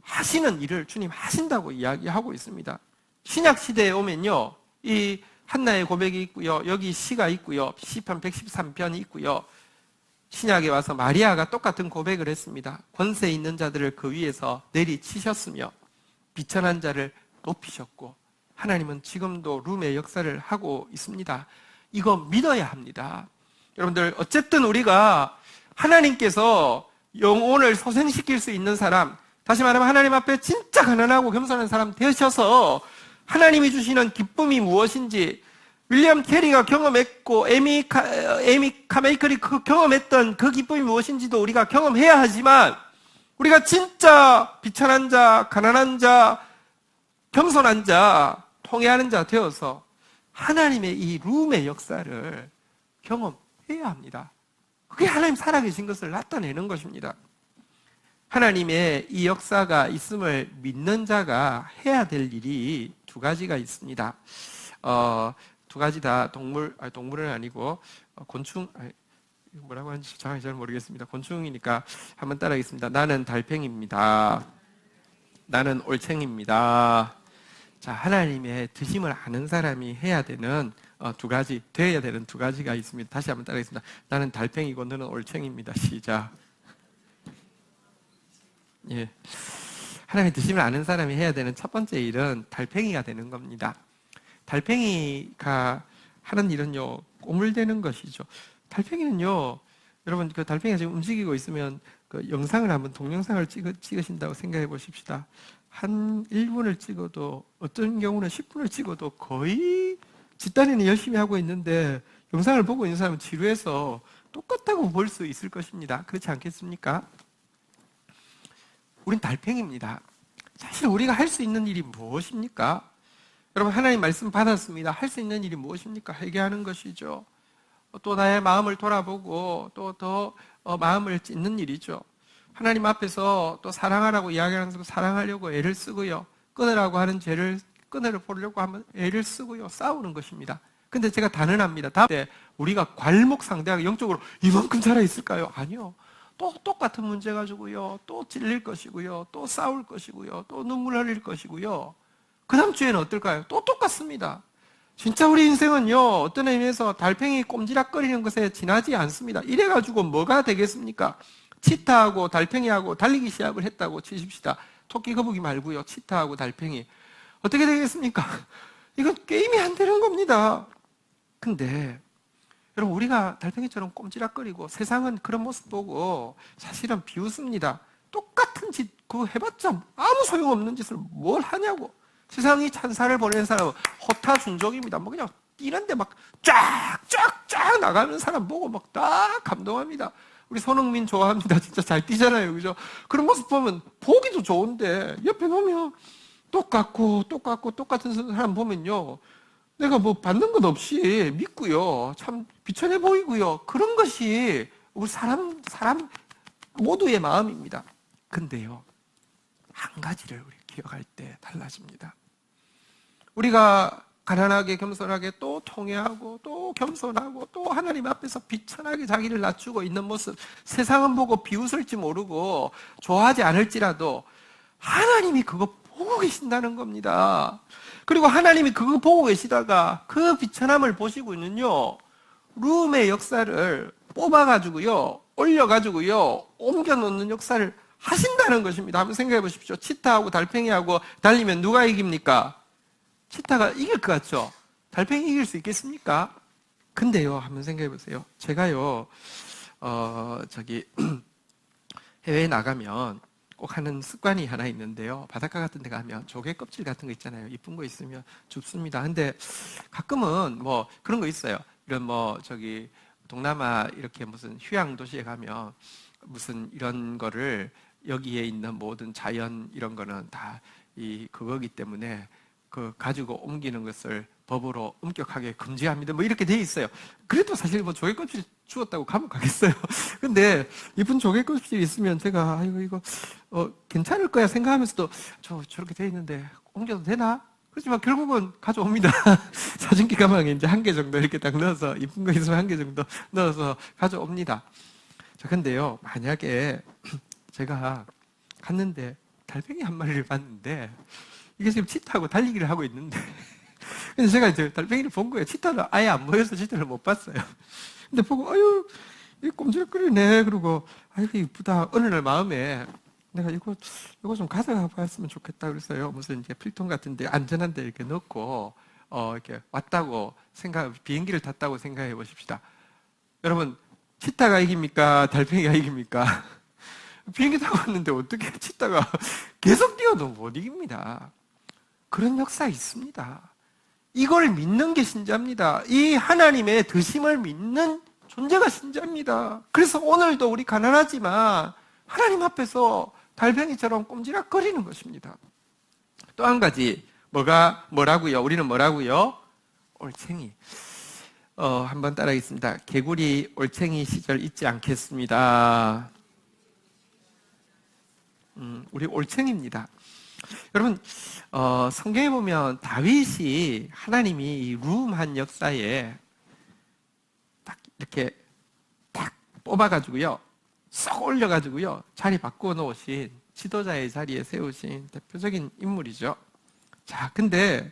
하시는 일을 주님 하신다고 이야기하고 있습니다. 신약 시대에 오면요, 이 한나의 고백이 있고요, 여기 시가 있고요, 시편 113편이 있고요, 신약에 와서 마리아가 똑같은 고백을 했습니다. 권세 있는 자들을 그 위에서 내리치셨으며 비천한 자를 높이셨고, 하나님은 지금도 룸의 역사를 하고 있습니다. 이거 믿어야 합니다. 여러분들, 어쨌든 우리가 하나님께서 영혼을 소생시킬 수 있는 사람, 다시 말하면 하나님 앞에 진짜 가난하고 겸손한 사람 되셔서 하나님이 주시는 기쁨이 무엇인지, 윌리엄 캐리가 경험했고 에미 카메이클이 경험했던 그 기쁨이 무엇인지도 우리가 경험해야 하지만, 우리가 진짜 비천한 자, 가난한 자, 겸손한 자, 통회하는 자 되어서 하나님의 이 룸의 역사를 경험해야 합니다. 그게 하나님 살아계신 것을 나타내는 것입니다. 하나님의 이 역사가 있음을 믿는 자가 해야 될 일이 두 가지가 있습니다. 두 가지 다 동물은 아니고 곤충, 뭐라고 하는지 정확히 잘 모르겠습니다. 곤충이니까 한번 따라하겠습니다. 나는 달팽이입니다. 나는 올챙입니다. 자, 하나님의 드심을 아는 사람이 해야 되는 되어야 되는 두 가지가 있습니다. 다시 한번 따라하겠습니다. 나는 달팽이고 너는 올챙입니다. 시작. 예. 하나님의 드심을 아는 사람이 해야 되는 첫 번째 일은 달팽이가 되는 겁니다. 달팽이가 하는 일은요, 꼬물대는 것이죠. 달팽이는요, 여러분, 그 달팽이가 지금 움직이고 있으면 그 영상을 한번 동영상을 찍으신다고 생각해 보십시다. 한 1분을 찍어도, 어떤 경우는 10분을 찍어도 거의 집단에는 열심히 하고 있는데 영상을 보고 있는 사람은 지루해서 똑같다고 볼 수 있을 것입니다. 그렇지 않겠습니까? 우린 달팽이입니다. 사실 우리가 할 수 있는 일이 무엇입니까? 여러분, 하나님 말씀 받았습니다. 할 수 있는 일이 무엇입니까? 회개하는 것이죠. 또 나의 마음을 돌아보고 또 더 마음을 찢는 일이죠. 하나님 앞에서 또 사랑하라고 이야기하면서 사랑하려고 애를 쓰고요, 끊으라고 하는 죄를 끊으려 보려고 하면 애를 쓰고요, 싸우는 것입니다. 근데 제가 단언합니다. 다음 때 우리가 괄목상대하게 영적으로 이만큼 자라 있을까요? 아니요. 또 똑같은 문제 가지고요. 또 찔릴 것이고요. 또 싸울 것이고요. 또 눈물 흘릴 것이고요. 그 다음 주에는 어떨까요? 또 똑같습니다. 진짜 우리 인생은요, 어떤 의미에서 달팽이 꼼지락거리는 것에 지나지 않습니다. 이래가지고 뭐가 되겠습니까? 치타하고 달팽이하고 달리기 시합을 했다고 치십시다. 토끼 거북이 말고요. 치타하고 달팽이. 어떻게 되겠습니까? 이건 게임이 안 되는 겁니다. 근데 여러분, 우리가 달팽이처럼 꼼지락거리고 세상은 그런 모습 보고 사실은 비웃습니다. 똑같은 짓 그거 해봤자 아무 소용없는 짓을 뭘 하냐고. 세상이 찬사를 보내는 사람은 허타순종입니다. 뭐 그냥 뛰는데 막 쫙쫙쫙 나가는 사람 보고 막 딱 감동합니다. 우리 손흥민 좋아합니다. 진짜 잘 뛰잖아요. 그죠? 그런 모습 보면 보기도 좋은데 옆에 보면 똑같은 사람 보면요. 내가 뭐 받는 것 없이 믿고요. 참 비천해 보이고요. 그런 것이 우리 사람 모두의 마음입니다. 근데요. 한 가지를 우리 기억할 때 달라집니다. 우리가 가난하게 겸손하게 또 통회하고 또 겸손하고 또 하나님 앞에서 비천하게 자기를 낮추고 있는 모습, 세상은 보고 비웃을지 모르고 좋아하지 않을지라도 하나님이 그거 보고 계신다는 겁니다. 그리고 하나님이 그거 보고 계시다가 그 비천함을 보시고는요, 룸의 역사를 뽑아가지고요, 올려가지고요, 옮겨놓는 역사를 하신다는 것입니다. 한번 생각해 보십시오. 치타하고 달팽이하고 달리면 누가 이깁니까? 치타가 이길 것 같죠? 달팽이 이길 수 있겠습니까? 근데요, 한번 생각해 보세요. 제가요, 해외에 나가면 꼭 하는 습관이 하나 있는데요. 바닷가 같은 데 가면 조개 껍질 같은 거 있잖아요. 이쁜 거 있으면 줍습니다. 근데 가끔은 뭐 그런 거 있어요. 이런 동남아 이렇게 무슨 휴양 도시에 가면 무슨 이런 거를 여기에 있는 모든 자연 이런 거는 다 그거기 때문에 그 가지고 옮기는 것을 법으로 엄격하게 금지합니다. 뭐 이렇게 돼 있어요. 그래도 사실 뭐 조개 껍질 주웠다고 감옥 가겠어요. 근데 이쁜 조개 껍질이 있으면 제가 이거 괜찮을 거야 생각하면서도 저렇게 돼 있는데 옮겨도 되나? 그렇지만 결국은 가져옵니다. 사진기 가방에 이제 1개 정도 이렇게 딱 넣어서 이쁜 거 있으면 1개 정도 넣어서 가져옵니다. 자, 근데요, 만약에 제가 갔는데 달팽이 한 마리를 봤는데 이게 지금 치타하고 달리기를 하고 있는데 근데 제가 이제 달팽이를 본 거예요. 치타는 아예 안 보여서 치타를 못 봤어요. 근데 보고 이 꼼지락거리네. 그러고 이거 이쁘다. 어느 날 마음에 내가 이거 좀 가져가 봤으면 좋겠다 그랬어요. 무슨 이제 필통 같은데 안전한 데 이렇게 넣고 이렇게 왔다고 비행기를 탔다고 생각해 보십시다. 여러분, 치타가 이깁니까? 달팽이가 이깁니까? 비행기 타고 왔는데 어떻게 치다가 계속 뛰어도 못 이깁니다. 그런 역사 있습니다. 이걸 믿는 게 신자입니다. 이 하나님의 드심을 믿는 존재가 신자입니다. 그래서 오늘도 우리 가난하지만 하나님 앞에서 달팽이처럼 꼼지락거리는 것입니다. 또 한 가지 뭐라고요? 우리는 뭐라고요? 올챙이. 한번 따라하겠습니다. 개구리 올챙이 시절 잊지 않겠습니다. 우리 올챙입니다. 여러분, 성경에 보면 다윗이 하나님이 룸한 역사에 딱 이렇게 딱 뽑아가지고요, 쏙 올려가지고요, 자리 바꾸어 놓으신 지도자의 자리에 세우신 대표적인 인물이죠. 자, 근데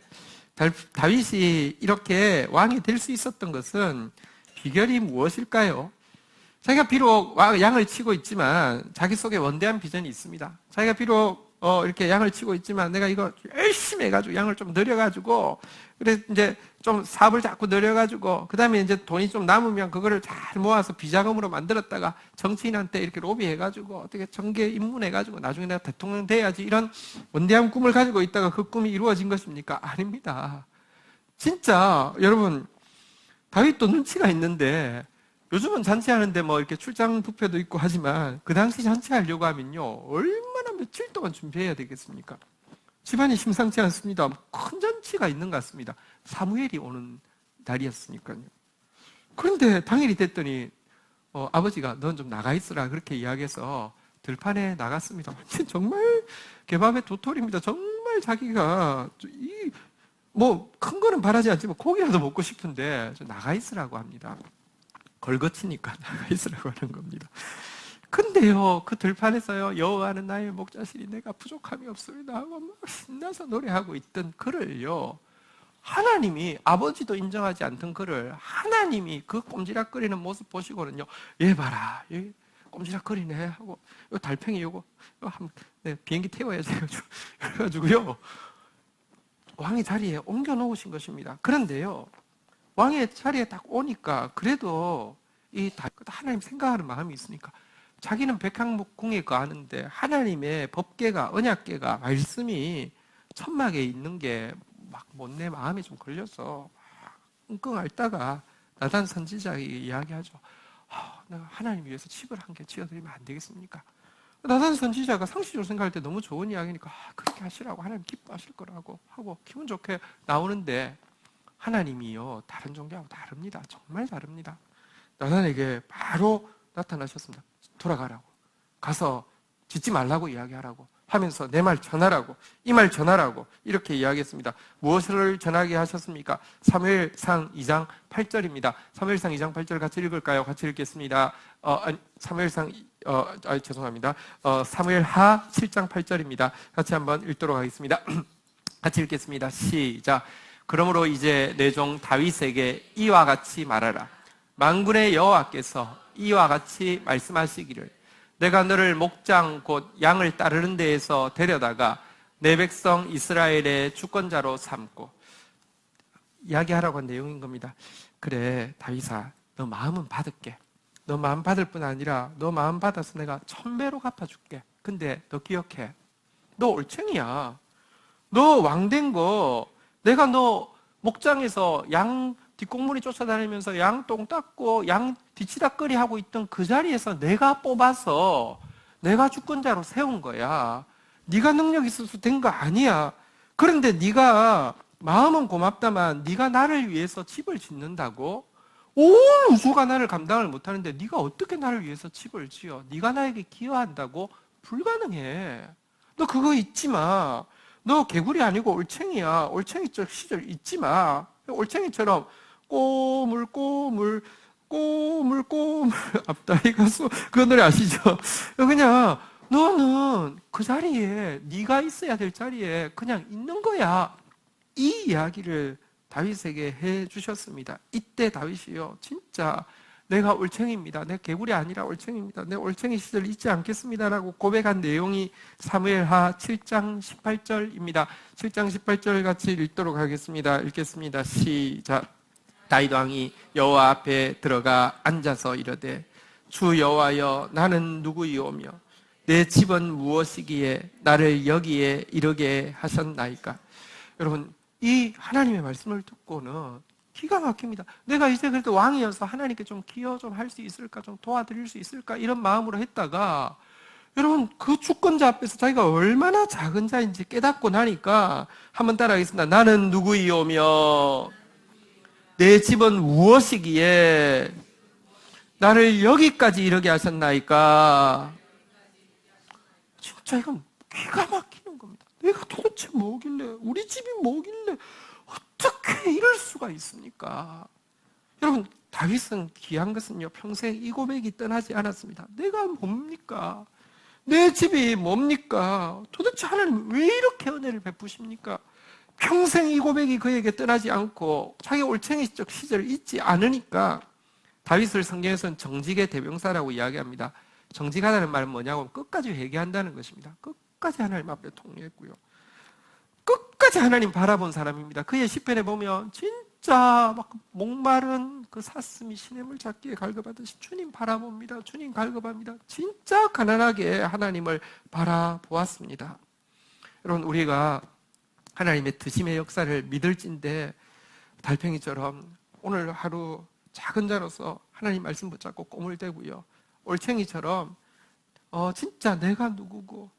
다윗이 이렇게 왕이 될 수 있었던 것은 비결이 무엇일까요? 자기가 비록 양을 치고 있지만 자기 속에 원대한 비전이 있습니다. 자기가 비록 이렇게 양을 치고 있지만 내가 이거 열심히 해가지고 양을 좀 늘려가지고 그래 이제 좀 사업을 자꾸 늘려가지고 그 다음에 이제 돈이 좀 남으면 그거를 잘 모아서 비자금으로 만들었다가 정치인한테 이렇게 로비해가지고 어떻게 정계 입문해가지고 나중에 내가 대통령 돼야지 이런 원대한 꿈을 가지고 있다가 그 꿈이 이루어진 것입니까? 아닙니다. 진짜 여러분, 다윗도 눈치가 있는데 요즘은 잔치하는데 뭐 이렇게 출장 뷔페도 있고 하지만 그 당시 잔치하려고 하면요, 얼마나 며칠 동안 준비해야 되겠습니까? 집안이 심상치 않습니다. 큰 잔치가 있는 것 같습니다. 사무엘이 오는 날이었으니까요. 그런데 당일이 됐더니 아버지가 넌 좀 나가 있으라 그렇게 이야기해서 들판에 나갔습니다. 정말 개밥의 도토리입니다. 정말 자기가 뭐 큰 거는 바라지 않지만 고기라도 먹고 싶은데 나가 있으라고 합니다. 걸거치니까 나가 있으라고 하는 겁니다. 근데요, 그 들판에서요, 여호와는 나의 목자시니 내가 부족함이 없습니다 하고 막 신나서 노래하고 있던 그를요, 하나님이, 아버지도 인정하지 않던 그를 하나님이 그 꼼지락거리는 모습 보시고는요, 얘 봐라, 얘 꼼지락거리네 하고, 요 달팽이 요거 한번 비행기 태워야지 그래가지고요, 왕의 자리에 옮겨 놓으신 것입니다. 그런데요, 왕의 자리에 딱 오니까 그래도 하나님 생각하는 마음이 있으니까 자기는 백향목궁에 거하는데 하나님의 법궤가, 언약궤가, 말씀이 천막에 있는 게 막 못내 마음에 좀 걸려서 끙끙 앓다가 나단 선지자에게 이야기하죠. 내가 하나님 위해서 집을 한 개 지어드리면 안 되겠습니까? 나단 선지자가 상식적으로 생각할 때 너무 좋은 이야기니까 그렇게 하시라고, 하나님 기뻐하실 거라고 하고 기분 좋게 나오는데, 하나님이요, 다른 종교하고 다릅니다. 정말 다릅니다. 나단에게 바로 나타나셨습니다. 돌아가라고, 가서 짓지 말라고 이야기하라고 하면서 내 말 전하라고, 이 말 전하라고 이렇게 이야기했습니다. 무엇을 전하게 하셨습니까? 사무엘상 2장 8절입니다. 사무엘상 2장 8절 같이 읽을까요? 같이 읽겠습니다. 죄송합니다. 사무엘하 7장 8절입니다. 같이 한번 읽도록 하겠습니다. 같이 읽겠습니다. 시작. 그러므로 이제 내 종 다윗에게 이와 같이 말하라. 만군의 여호와께서 이와 같이 말씀하시기를, 내가 너를 목장 곧 양을 따르는 데에서 데려다가 내 백성 이스라엘의 주권자로 삼고, 이야기하라고 한 내용인 겁니다. 그래 다윗아, 너 마음은 받을게. 너 마음 받을 뿐 아니라 너 마음 받아서 내가 1000배로 갚아줄게. 근데 너 기억해, 너 올챙이야. 너 왕된 거, 내가 너 목장에서 양 뒷공문이 쫓아다니면서 양 똥 닦고 양 뒤치다꺼리 하고 있던 그 자리에서 내가 뽑아서 내가 주권자로 세운 거야. 네가 능력 있어서 된 거 아니야. 그런데 네가 마음은 고맙다만 네가 나를 위해서 집을 짓는다고? 온 우주가 나를 감당을 못하는데 네가 어떻게 나를 위해서 집을 지어? 네가 나에게 기여한다고? 불가능해. 너 그거 잊지 마. 너 개구리 아니고 올챙이야. 올챙이적 시절 잊지 마. 올챙이처럼 꼬물꼬물 꼬물꼬물 앞다리 가수, 그 노래 아시죠? 그냥 너는 그 자리에, 네가 있어야 될 자리에 그냥 있는 거야. 이 이야기를 다윗에게 해 주셨습니다. 이때 다윗이요, 진짜 내가 올챙이입니다. 내 개구리 아니라 올챙이입니다. 내 올챙이 시절 잊지 않겠습니다라고 고백한 내용이 사무엘하 7장 18절입니다. 7장 18절 같이 읽도록 하겠습니다. 읽겠습니다. 시작. 다윗 왕이 여호와 앞에 들어가 앉아서 이르되, 주 여호와여, 나는 누구이오며 내 집은 무엇이기에 나를 여기에 이르게 하셨나이까? 여러분, 이 하나님의 말씀을 듣고는 기가 막힙니다. 내가 이제 그래도 왕이어서 하나님께 좀 기여 좀 할 수 있을까, 좀 도와드릴 수 있을까, 이런 마음으로 했다가, 여러분, 그 주권자 앞에서 자기가 얼마나 작은 자인지 깨닫고 나니까, 한번 따라하겠습니다. 나는 누구이오며 내 집은 무엇이기에 나를 여기까지 이르게 하셨나이까? 진짜 이건 기가 막히는 겁니다. 내가 도대체 뭐길래, 우리 집이 뭐길래 어떻게 이럴 수가 있습니까? 여러분, 다윗은 귀한 것은요, 평생 이 고백이 떠나지 않았습니다. 내가 뭡니까? 내 집이 뭡니까? 도대체 하나님 왜 이렇게 은혜를 베푸십니까? 평생 이 고백이 그에게 떠나지 않고 자기 올챙이적 시절을 잊지 않으니까 다윗을 성경에서는 정직의 대명사라고 이야기합니다. 정직하다는 말은 뭐냐고, 끝까지 회개한다는 것입니다. 끝까지 하나님 앞에 통회했고요, 끝까지 하나님 바라본 사람입니다. 그의 시편에 보면 진짜 막 목마른 그 사슴이 시냇물 잡기에 갈급하듯이 주님 바라봅니다. 주님 갈급합니다. 진짜 가난하게 하나님을 바라보았습니다. 여러분, 우리가 하나님의 드심의 역사를 믿을진데 달팽이처럼 오늘 하루 작은 자로서 하나님 말씀 붙잡고 꼬물대고요, 올챙이처럼 진짜 내가 누구고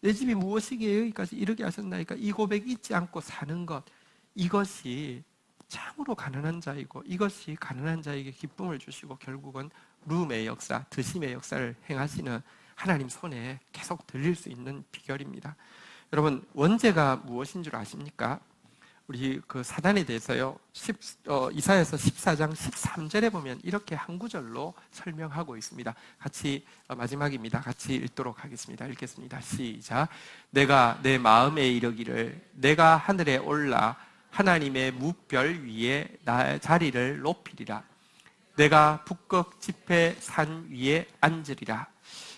내 집이 무엇이기에 여기까지 이르게 하셨나이까, 이 고백 잊지 않고 사는 것, 이것이 참으로 가난한 자이고 이것이 가난한 자에게 기쁨을 주시고 결국은 룸의 역사, 드심의 역사를 행하시는 하나님 손에 계속 들릴 수 있는 비결입니다. 여러분, 원죄가 무엇인 줄 아십니까? 우리 그 사단에 대해서요, 이사야서 14장 13절에 보면 이렇게 한 구절로 설명하고 있습니다. 같이, 마지막입니다. 같이 읽도록 하겠습니다. 읽겠습니다. 시작. 내가 내 마음에 이르기를 내가 하늘에 올라 하나님의 무별 위에 나의 자리를 높이리라. 내가 북극 지폐 산 위에 앉으리라.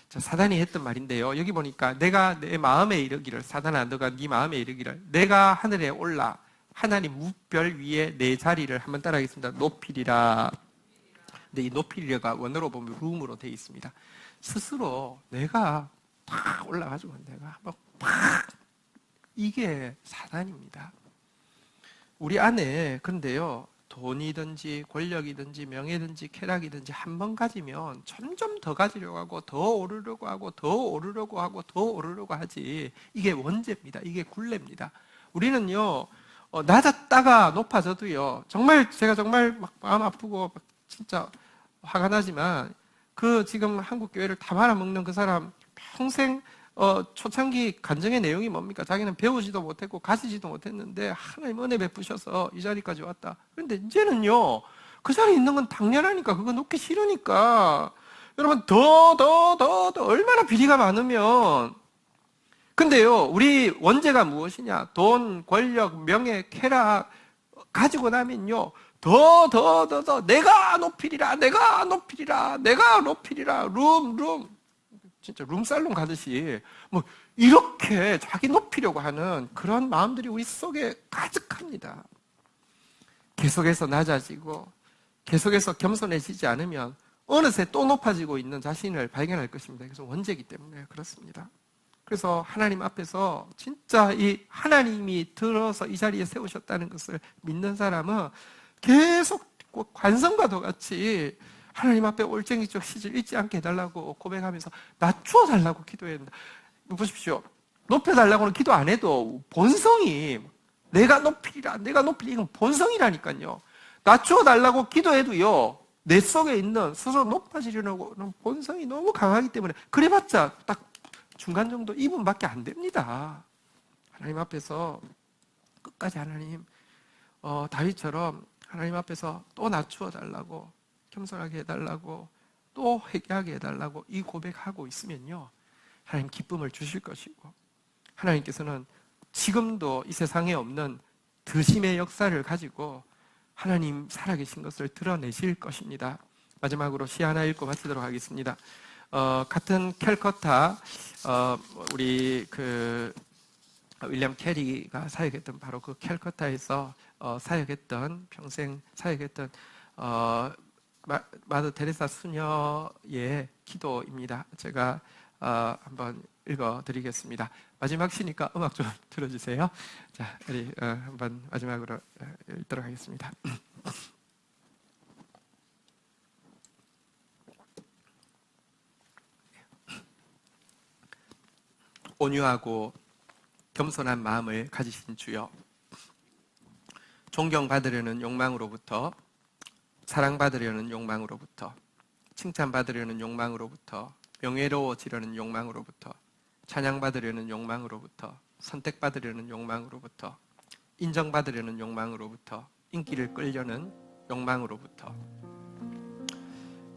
자, 사단이 했던 말인데요. 여기 보니까 내가 내 마음에 이르기를, 사단아 너가 네 마음에 이르기를 내가 하늘에 올라 하나님 무별 위에 내 자리를, 한번 따라하겠습니다. 높이리라. 근데 이 높이리라가 원어로 보면 룸으로 되어 있습니다. 스스로 내가 팍 올라가지고 내가 한번 팍, 이게 사단입니다. 우리 안에 근데요, 돈이든지 권력이든지 명예든지 쾌락이든지 한 번 가지면 점점 더 가지려고 하고 더 오르려고 하고 더 오르려고 하고 더 오르려고 하지, 이게 원죄입니다. 이게 굴레입니다. 우리는요, 낮았다가 높아져도요, 정말 제가 정말 막 마음 아프고 막 진짜 화가 나지만 그 지금 한국 교회를 다 말아먹는 그 사람 평생 초창기 간증의 내용이 뭡니까? 자기는 배우지도 못했고 가지지도 못했는데 하나님 은혜 베푸셔서 이 자리까지 왔다. 그런데 이제는요, 그 자리에 있는 건 당연하니까, 그거 놓기 싫으니까. 여러분, 더 얼마나 비리가 많으면. 근데요, 우리 원죄가 무엇이냐? 돈, 권력, 명예, 쾌락 가지고 나면요, 더 내가 높이리라, 내가 높이리라, 내가 높이리라, 룸. 진짜 룸살롱 가듯이 뭐 이렇게 자기 높이려고 하는 그런 마음들이 우리 속에 가득합니다. 계속해서 낮아지고 계속해서 겸손해지지 않으면 어느새 또 높아지고 있는 자신을 발견할 것입니다. 그래서 원죄이기 때문에 그렇습니다. 그래서 하나님 앞에서 진짜 이 하나님이 들어서 이 자리에 세우셨다는 것을 믿는 사람은 계속 관성과도 같이 하나님 앞에 올챙이적 시절 잊지 않게 해달라고 고백하면서 낮추어 달라고 기도해야 된다. 보십시오. 높여달라고는 기도 안 해도 본성이 내가 높이리라, 이건 본성이라니까요. 낮추어 달라고 기도해도요, 내 속에 있는 스스로 높아지려고 하는 본성이 너무 강하기 때문에 그래봤자 딱 중간 정도 2분밖에 안 됩니다. 하나님 앞에서 끝까지 하나님, 다윗처럼 하나님 앞에서 또 낮추어 달라고, 겸손하게 해달라고, 또 회개하게 해달라고 이 고백하고 있으면요, 하나님 기쁨을 주실 것이고, 하나님께서는 지금도 이 세상에 없는 드심의 역사를 가지고 하나님 살아계신 것을 드러내실 것입니다. 마지막으로 시 하나 읽고 마치도록 하겠습니다. 같은 캘커타, 우리 그 윌리엄 캐리가 사역했던 바로 그 캘커타에서 사역했던, 평생 사역했던 마더 테레사 수녀의 기도입니다. 제가 한번 읽어드리겠습니다. 마지막 시니까 음악 좀 들어주세요. 자, 우리 한번 마지막으로 읽도록 하겠습니다. 온유하고 겸손한 마음을 가지신 주여, 존경받으려는 욕망으로부터, 사랑받으려는 욕망으로부터, 칭찬받으려는 욕망으로부터, 명예로워지려는 욕망으로부터, 찬양받으려는 욕망으로부터, 선택받으려는 욕망으로부터, 인정받으려는 욕망으로부터, 인기를 끌려는 욕망으로부터,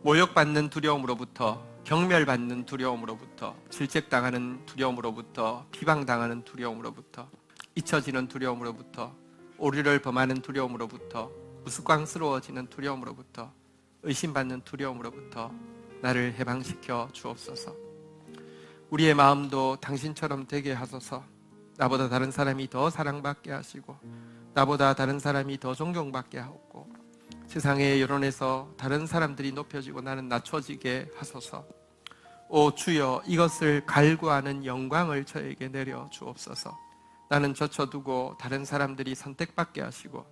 모욕받는 두려움으로부터, 경멸받는 두려움으로부터, 질책당하는 두려움으로부터, 비방당하는 두려움으로부터, 잊혀지는 두려움으로부터, 오류를 범하는 두려움으로부터, 우스꽝스러워지는 두려움으로부터, 의심받는 두려움으로부터 나를 해방시켜 주옵소서. 우리의 마음도 당신처럼 되게 하소서. 나보다 다른 사람이 더 사랑받게 하시고, 나보다 다른 사람이 더 존경받게 하옵고, 세상의 여론에서 다른 사람들이 높여지고 나는 낮춰지게 하소서. 오 주여, 이것을 갈구하는 영광을 저에게 내려 주옵소서. 나는 젖혀두고 다른 사람들이 선택받게 하시고,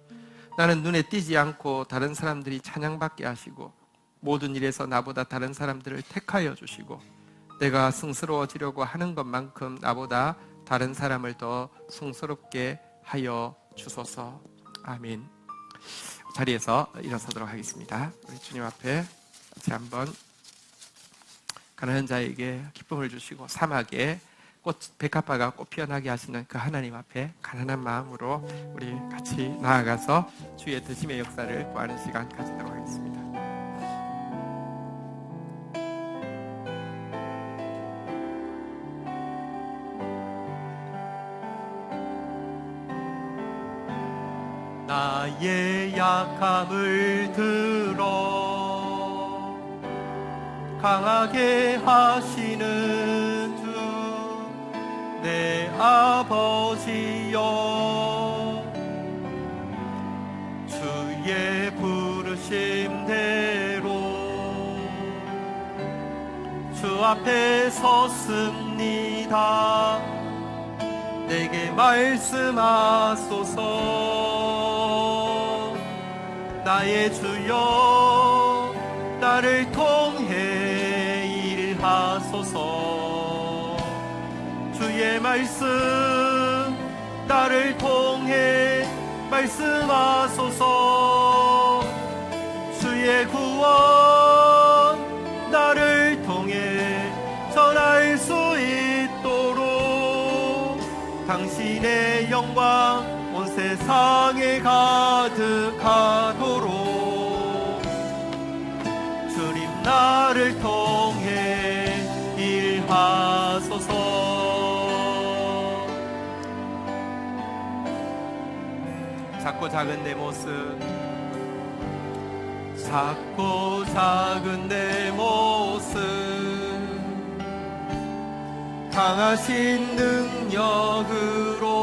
나는 눈에 띄지 않고 다른 사람들이 찬양받게 하시고, 모든 일에서 나보다 다른 사람들을 택하여 주시고, 내가 승스러워지려고 하는 것만큼 나보다 다른 사람을 더 승스럽게 하여 주소서. 아멘. 자리에서 일어서도록 하겠습니다. 우리 주님 앞에 같이 한번 가난한 자에게 기쁨을 주시고 사막에 꽃, 백합화가 꽃 피어나게 하시는 그 하나님 앞에 가난한 마음으로 우리 같이 나아가서 주의 드심의 역사를 구하는 시간 가지도록 하겠습니다. 나의 약함을 들어 강하게 하시는 주 내 아버지여, 주의 부르심대로 주 앞에 섰습니다. 내게 말씀하소서. 나의 주여, 나를 통해 일하소서. 주의 말씀 나를 통해 말씀하소서. 주의 구원 나를 통해 전할 수 있도록 당신의 영광 온 세상에 가득하도록 주님 나를 통해 일하소서. 작고 작은 내 모습, 작고 작은 내 모습 강하신 능력으로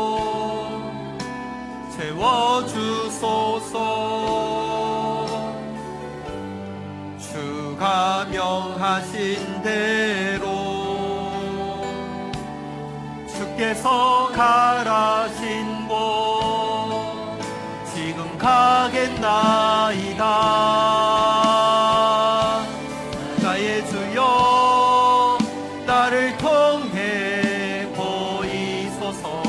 채워주소서. 주가 명하신 대로 주께서 가라신 곳 지금 가겠나이다. 나의 주여, 나를 통해 보이소서.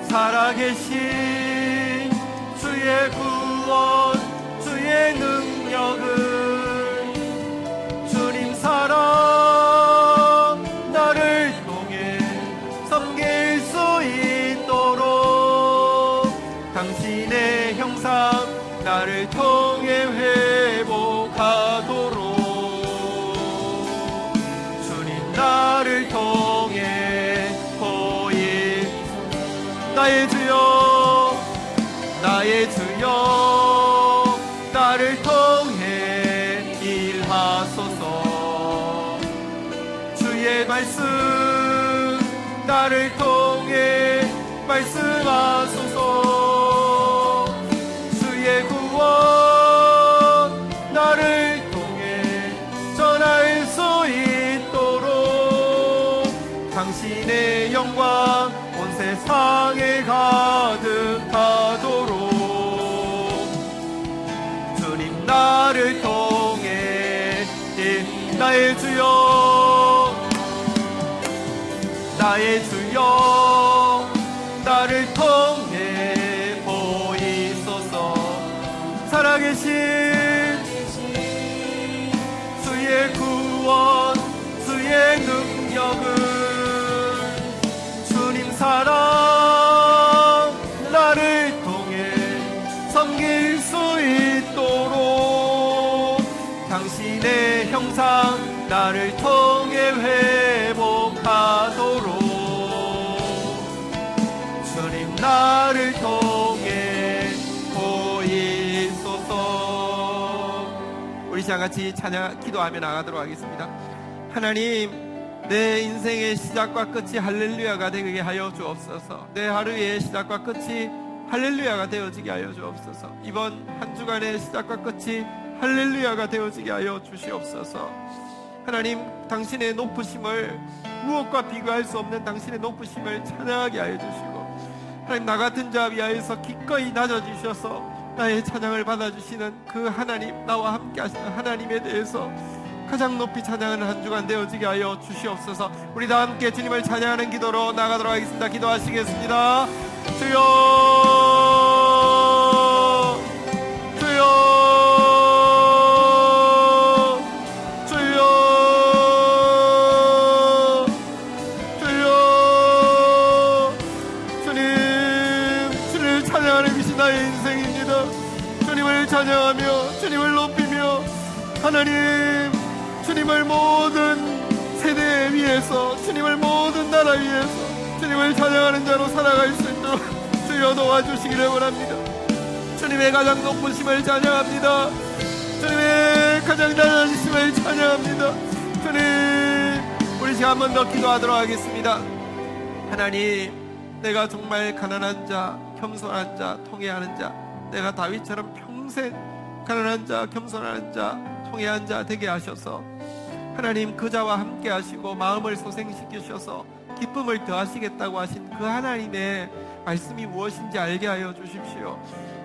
살아계신 주의 구원, 주의 능력을 주님 사랑 나를 통해 섬길 수 있도록 당신의 형상 나를 통해 회복하도록 주님 나를 통해 보일. 나의 주여, 나의 주여, 나를 통해 일하소서. 주의 말씀 나를 통해 말씀하소서. 주의 구원 나를 통해 전할 수 있도록 당신의 영광 온 세상에 가득하도록 주님 나를 통해 나의 주여, 나의 주여, 나를 통해 보이소서. 살아계신 주의 구원, 주의 능력을 주님 사랑 나를 통해 섬길 수 있도록 당신의 형상 나를 통해 회복하도록 주님 나를 통해 보이소서. 우리 시간 같이 찬양 기도하며 나가도록 하겠습니다. 하나님, 내 인생의 시작과 끝이 할렐루야가 되게 하여 주옵소서. 내 하루의 시작과 끝이 할렐루야가 되어지게 하여 주옵소서. 이번 한 주간의 시작과 끝이 할렐루야가 되어지게 하여 주시옵소서. 하나님, 당신의 높으심을 무엇과 비교할 수 없는 당신의 높으심을 찬양하게 하여 주시고, 하나님, 나 같은 자 위하여서 기꺼이 낮아주셔서 나의 찬양을 받아주시는 그 하나님, 나와 함께 하시는 하나님에 대해서 가장 높이 찬양하는 한 주간 되어지게 하여 주시옵소서. 우리 다 함께 주님을 찬양하는 기도로 나가도록 하겠습니다. 기도하시겠습니다. 주여, 주여, 주여, 주님을 모든 세대 위해서, 주님을 모든 나라 위해서 주님을 찬양하는 자로 살아갈 수 있도록 주여 도와주시기를 원합니다. 주님의 가장 높으심을 찬양합니다. 주님의 가장 낮으심을 찬양합니다. 주님, 우리 시간 한 번 더 기도하도록 하겠습니다. 하나님, 내가 정말 가난한 자, 겸손한 자, 통회하는 자, 내가 다윗처럼 평생 가난한 자, 겸손한 자, 통회한 자 되게 하셔서 하나님 그 자와 함께 하시고 마음을 소생시키셔서 기쁨을 더하시겠다고 하신 그 하나님의 말씀이 무엇인지 알게 하여 주십시오.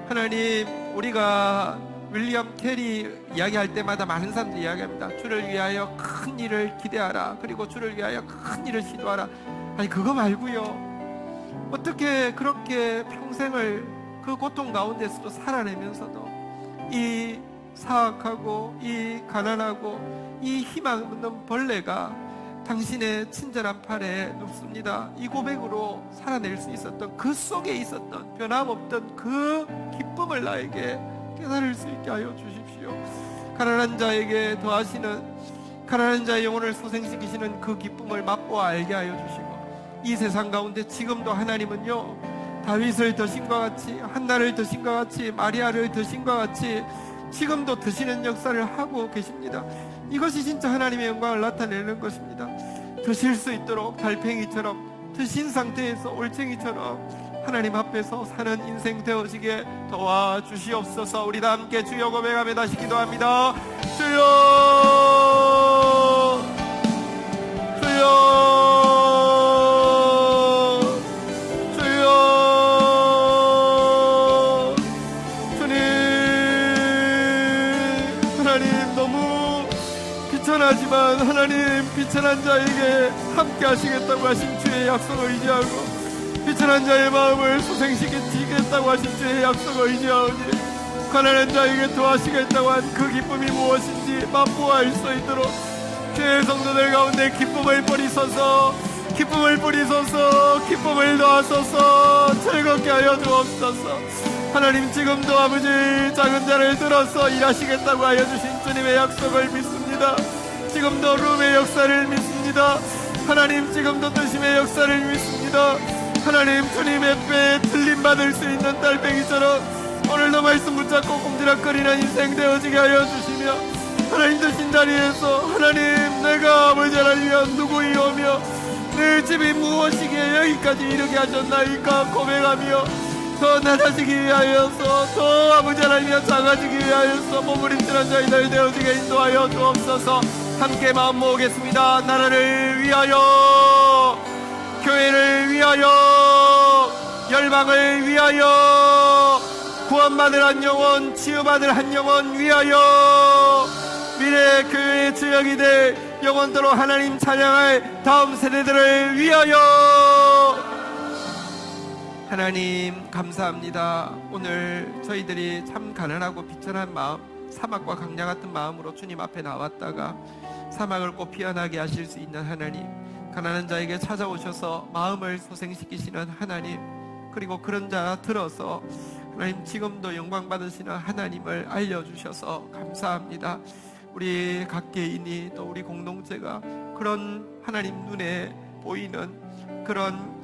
하나님, 우리가 윌리엄 캐리 이야기할 때마다 많은 사람들이 이야기합니다. 주를 위하여 큰 일을 기대하라, 그리고 주를 위하여 큰 일을 시도하라. 아니, 그거 말고요, 어떻게 그렇게 평생을 그 고통 가운데서도 살아내면서도 이 사악하고 이 가난하고 이 희망 없는 벌레가 당신의 친절한 팔에 눕습니다. 이 고백으로 살아낼 수 있었던, 그 속에 있었던 변함없던 그 기쁨을 나에게 깨달을 수 있게 하여 주십시오. 가난한 자에게 더하시는, 가난한 자의 영혼을 소생시키시는 그 기쁨을 맛보아 알게 하여 주시고, 이 세상 가운데 지금도 하나님은요, 다윗을 드신과 같이, 한나를 드신과 같이, 마리아를 드신과 같이 지금도 드시는 역사를 하고 계십니다. 이것이 진짜 하나님의 영광을 나타내는 것입니다. 드실 수 있도록 달팽이처럼, 드신 상태에서 올챙이처럼 하나님 앞에서 사는 인생 되어지게 도와주시옵소서. 우리 다 함께 주여 고백하며 다시 기도합니다. 주여, 주여, 하지만 하나님, 비천한 자에게 함께 하시겠다고 하신 주의 약속을 의지하고 비천한 자의 마음을 소생시키겠다고 하신 주의 약속을 의지하오니 가난한 자에게 도와시겠다고 한 그 기쁨이 무엇인지 맛보아 알 수 있도록 주의 성도들 가운데 기쁨을 뿌리소서, 기쁨을 뿌리소서, 기쁨을 놓아소서, 즐겁게 하여 주옵소서. 하나님, 지금도 아버지 작은 자를 들어서 일하시겠다고 하여 주신 주님의 약속을 믿습니다. 지금도 룸의 역사를 믿습니다. 하나님, 지금도 뜨심의 역사를 믿습니다. 하나님, 주님의 뼈에 들림받을 수 있는 달팽이처럼 오늘도 말씀 붙잡고 꼼지락거리는 인생 되어지게 하여 주시며, 하나님 드신 자리에서 하나님, 내가 아버지 하나님이여 누구이오며 내 집이 무엇이기에 여기까지 이르게 하셨나이까 고백하며 더 낮아지기 위하여서, 더 아버지 하나님이여 작아지기 위하여서 몸부림치는 저희들 되어지게 인도하여 주옵소서. 함께 마음 모으겠습니다. 나라를 위하여, 교회를 위하여, 열방을 위하여, 구원받을 한 영혼, 치유받을 한 영혼 위하여, 미래 교회의 주역이 될 영혼들로 하나님 찬양할 다음 세대들을 위하여. 하나님, 감사합니다. 오늘 저희들이 참 가난하고 비천한 마음, 사막과 강야 같은 마음으로 주님 앞에 나왔다가 사막을 꼭 피어나게 하실 수 있는 하나님, 가난한 자에게 찾아오셔서 마음을 소생시키시는 하나님, 그리고 그런 자 들어서 하나님 지금도 영광 받으시는 하나님을 알려주셔서 감사합니다. 우리 각 개인이 또 우리 공동체가 그런 하나님 눈에 보이는 그런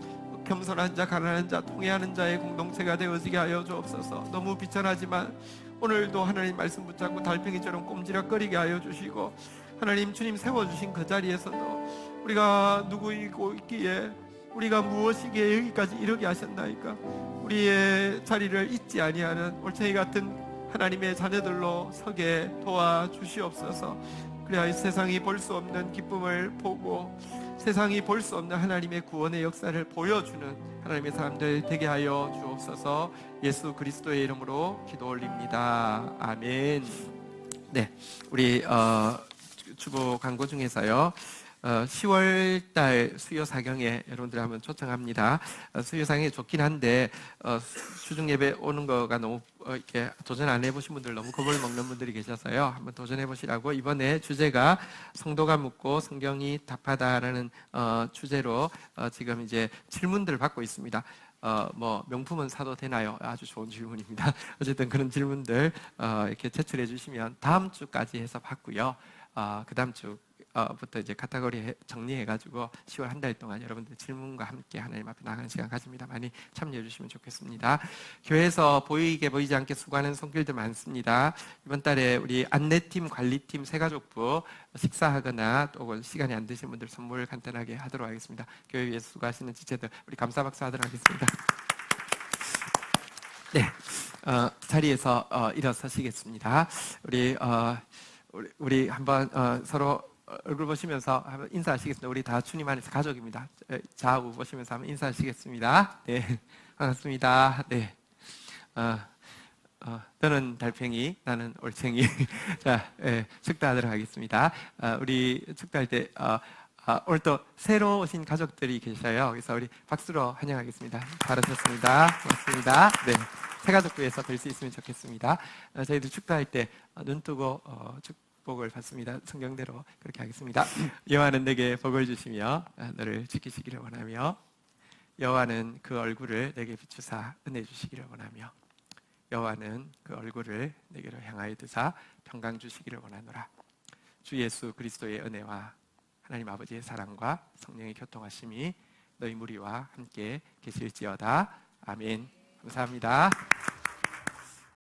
겸손한 자, 가난한 자, 통회하는 자의 공동체가 되어지게 하여 주옵소서. 너무 비천하지만 오늘도 하나님 말씀 붙잡고 달팽이처럼 꼼지락거리게 하여 주시고, 하나님 주님 세워주신 그 자리에서도 우리가 누구이고 있기에, 우리가 무엇이기에 여기까지 이르게 하셨나이까, 우리의 자리를 잊지 아니하는 올챙이 같은 하나님의 자녀들로 서게 도와주시옵소서. 그래야 세상이 볼 수 없는 기쁨을 보고 세상이 볼 수 없는 하나님의 구원의 역사를 보여주는 하나님의 사람들 되게 하여 주옵소서. 예수 그리스도의 이름으로 기도 올립니다. 아멘. 네, 우리 주보 광고 중에서요, 10월달 수요 사경에 여러분들 한번 초청합니다. 수요 사경이 좋긴 한데 수중 예배 오는 거가 너무 이렇게 도전 안 해보신 분들, 너무 겁을 먹는 분들이 계셔서요, 한번 도전해 보시라고 이번에 주제가 성도가 묻고 성경이 답하다라는 주제로 지금 이제 질문들을 받고 있습니다. 뭐 명품은 사도 되나요? 아주 좋은 질문입니다. 어쨌든 그런 질문들 이렇게 제출해 주시면 다음 주까지 해서 받고요. 그 다음 주부터 이제 카테고리 정리해가지고 10월 한 달 동안 여러분들 질문과 함께 하나님 앞에 나가는 시간 가집니다. 많이 참여해 주시면 좋겠습니다. 교회에서 보이게 보이지 않게 수고하는 손길들 많습니다. 이번 달에 우리 안내팀, 관리팀, 새가족부 식사하거나 또 시간이 안 되신 분들 선물 간단하게 하도록 하겠습니다. 교회 위해서 수고하시는 지체들 우리 감사 박수 하도록 하겠습니다. 네, 자리에서 일어서시겠습니다. 우리 한번 서로 얼굴 보시면서 한번 인사하시겠습니다. 우리 다 주님 안에서 가족입니다. 좌우 보시면서 한번 인사하시겠습니다. 네, 반갑습니다. 네, 너는 달팽이, 나는 올챙이. 자, 축도하도록 하겠습니다. 우리 축도할 때 오늘 또 새로 오신 가족들이 계셔요. 그래서 우리 박수로 환영하겠습니다. 잘하셨습니다. 고맙습니다. 네, 새 가족부에서 뵐 수 있으면 좋겠습니다. 저희들 축도할 때 눈 뜨고 축복을 받습니다. 성경대로 그렇게 하겠습니다. 여호와는 내게 복을 주시며 너를 지키시기를 원하며 여호와는 그 얼굴을 내게 비추사 은혜 주시기를 원하며 여호와는 그 얼굴을 내게로 향하여 드사 평강 주시기를 원하노라. 주 예수 그리스도의 은혜와 하나님 아버지의 사랑과 성령의 교통하심이 너희 무리와 함께 계실지어다. 아멘. 감사합니다.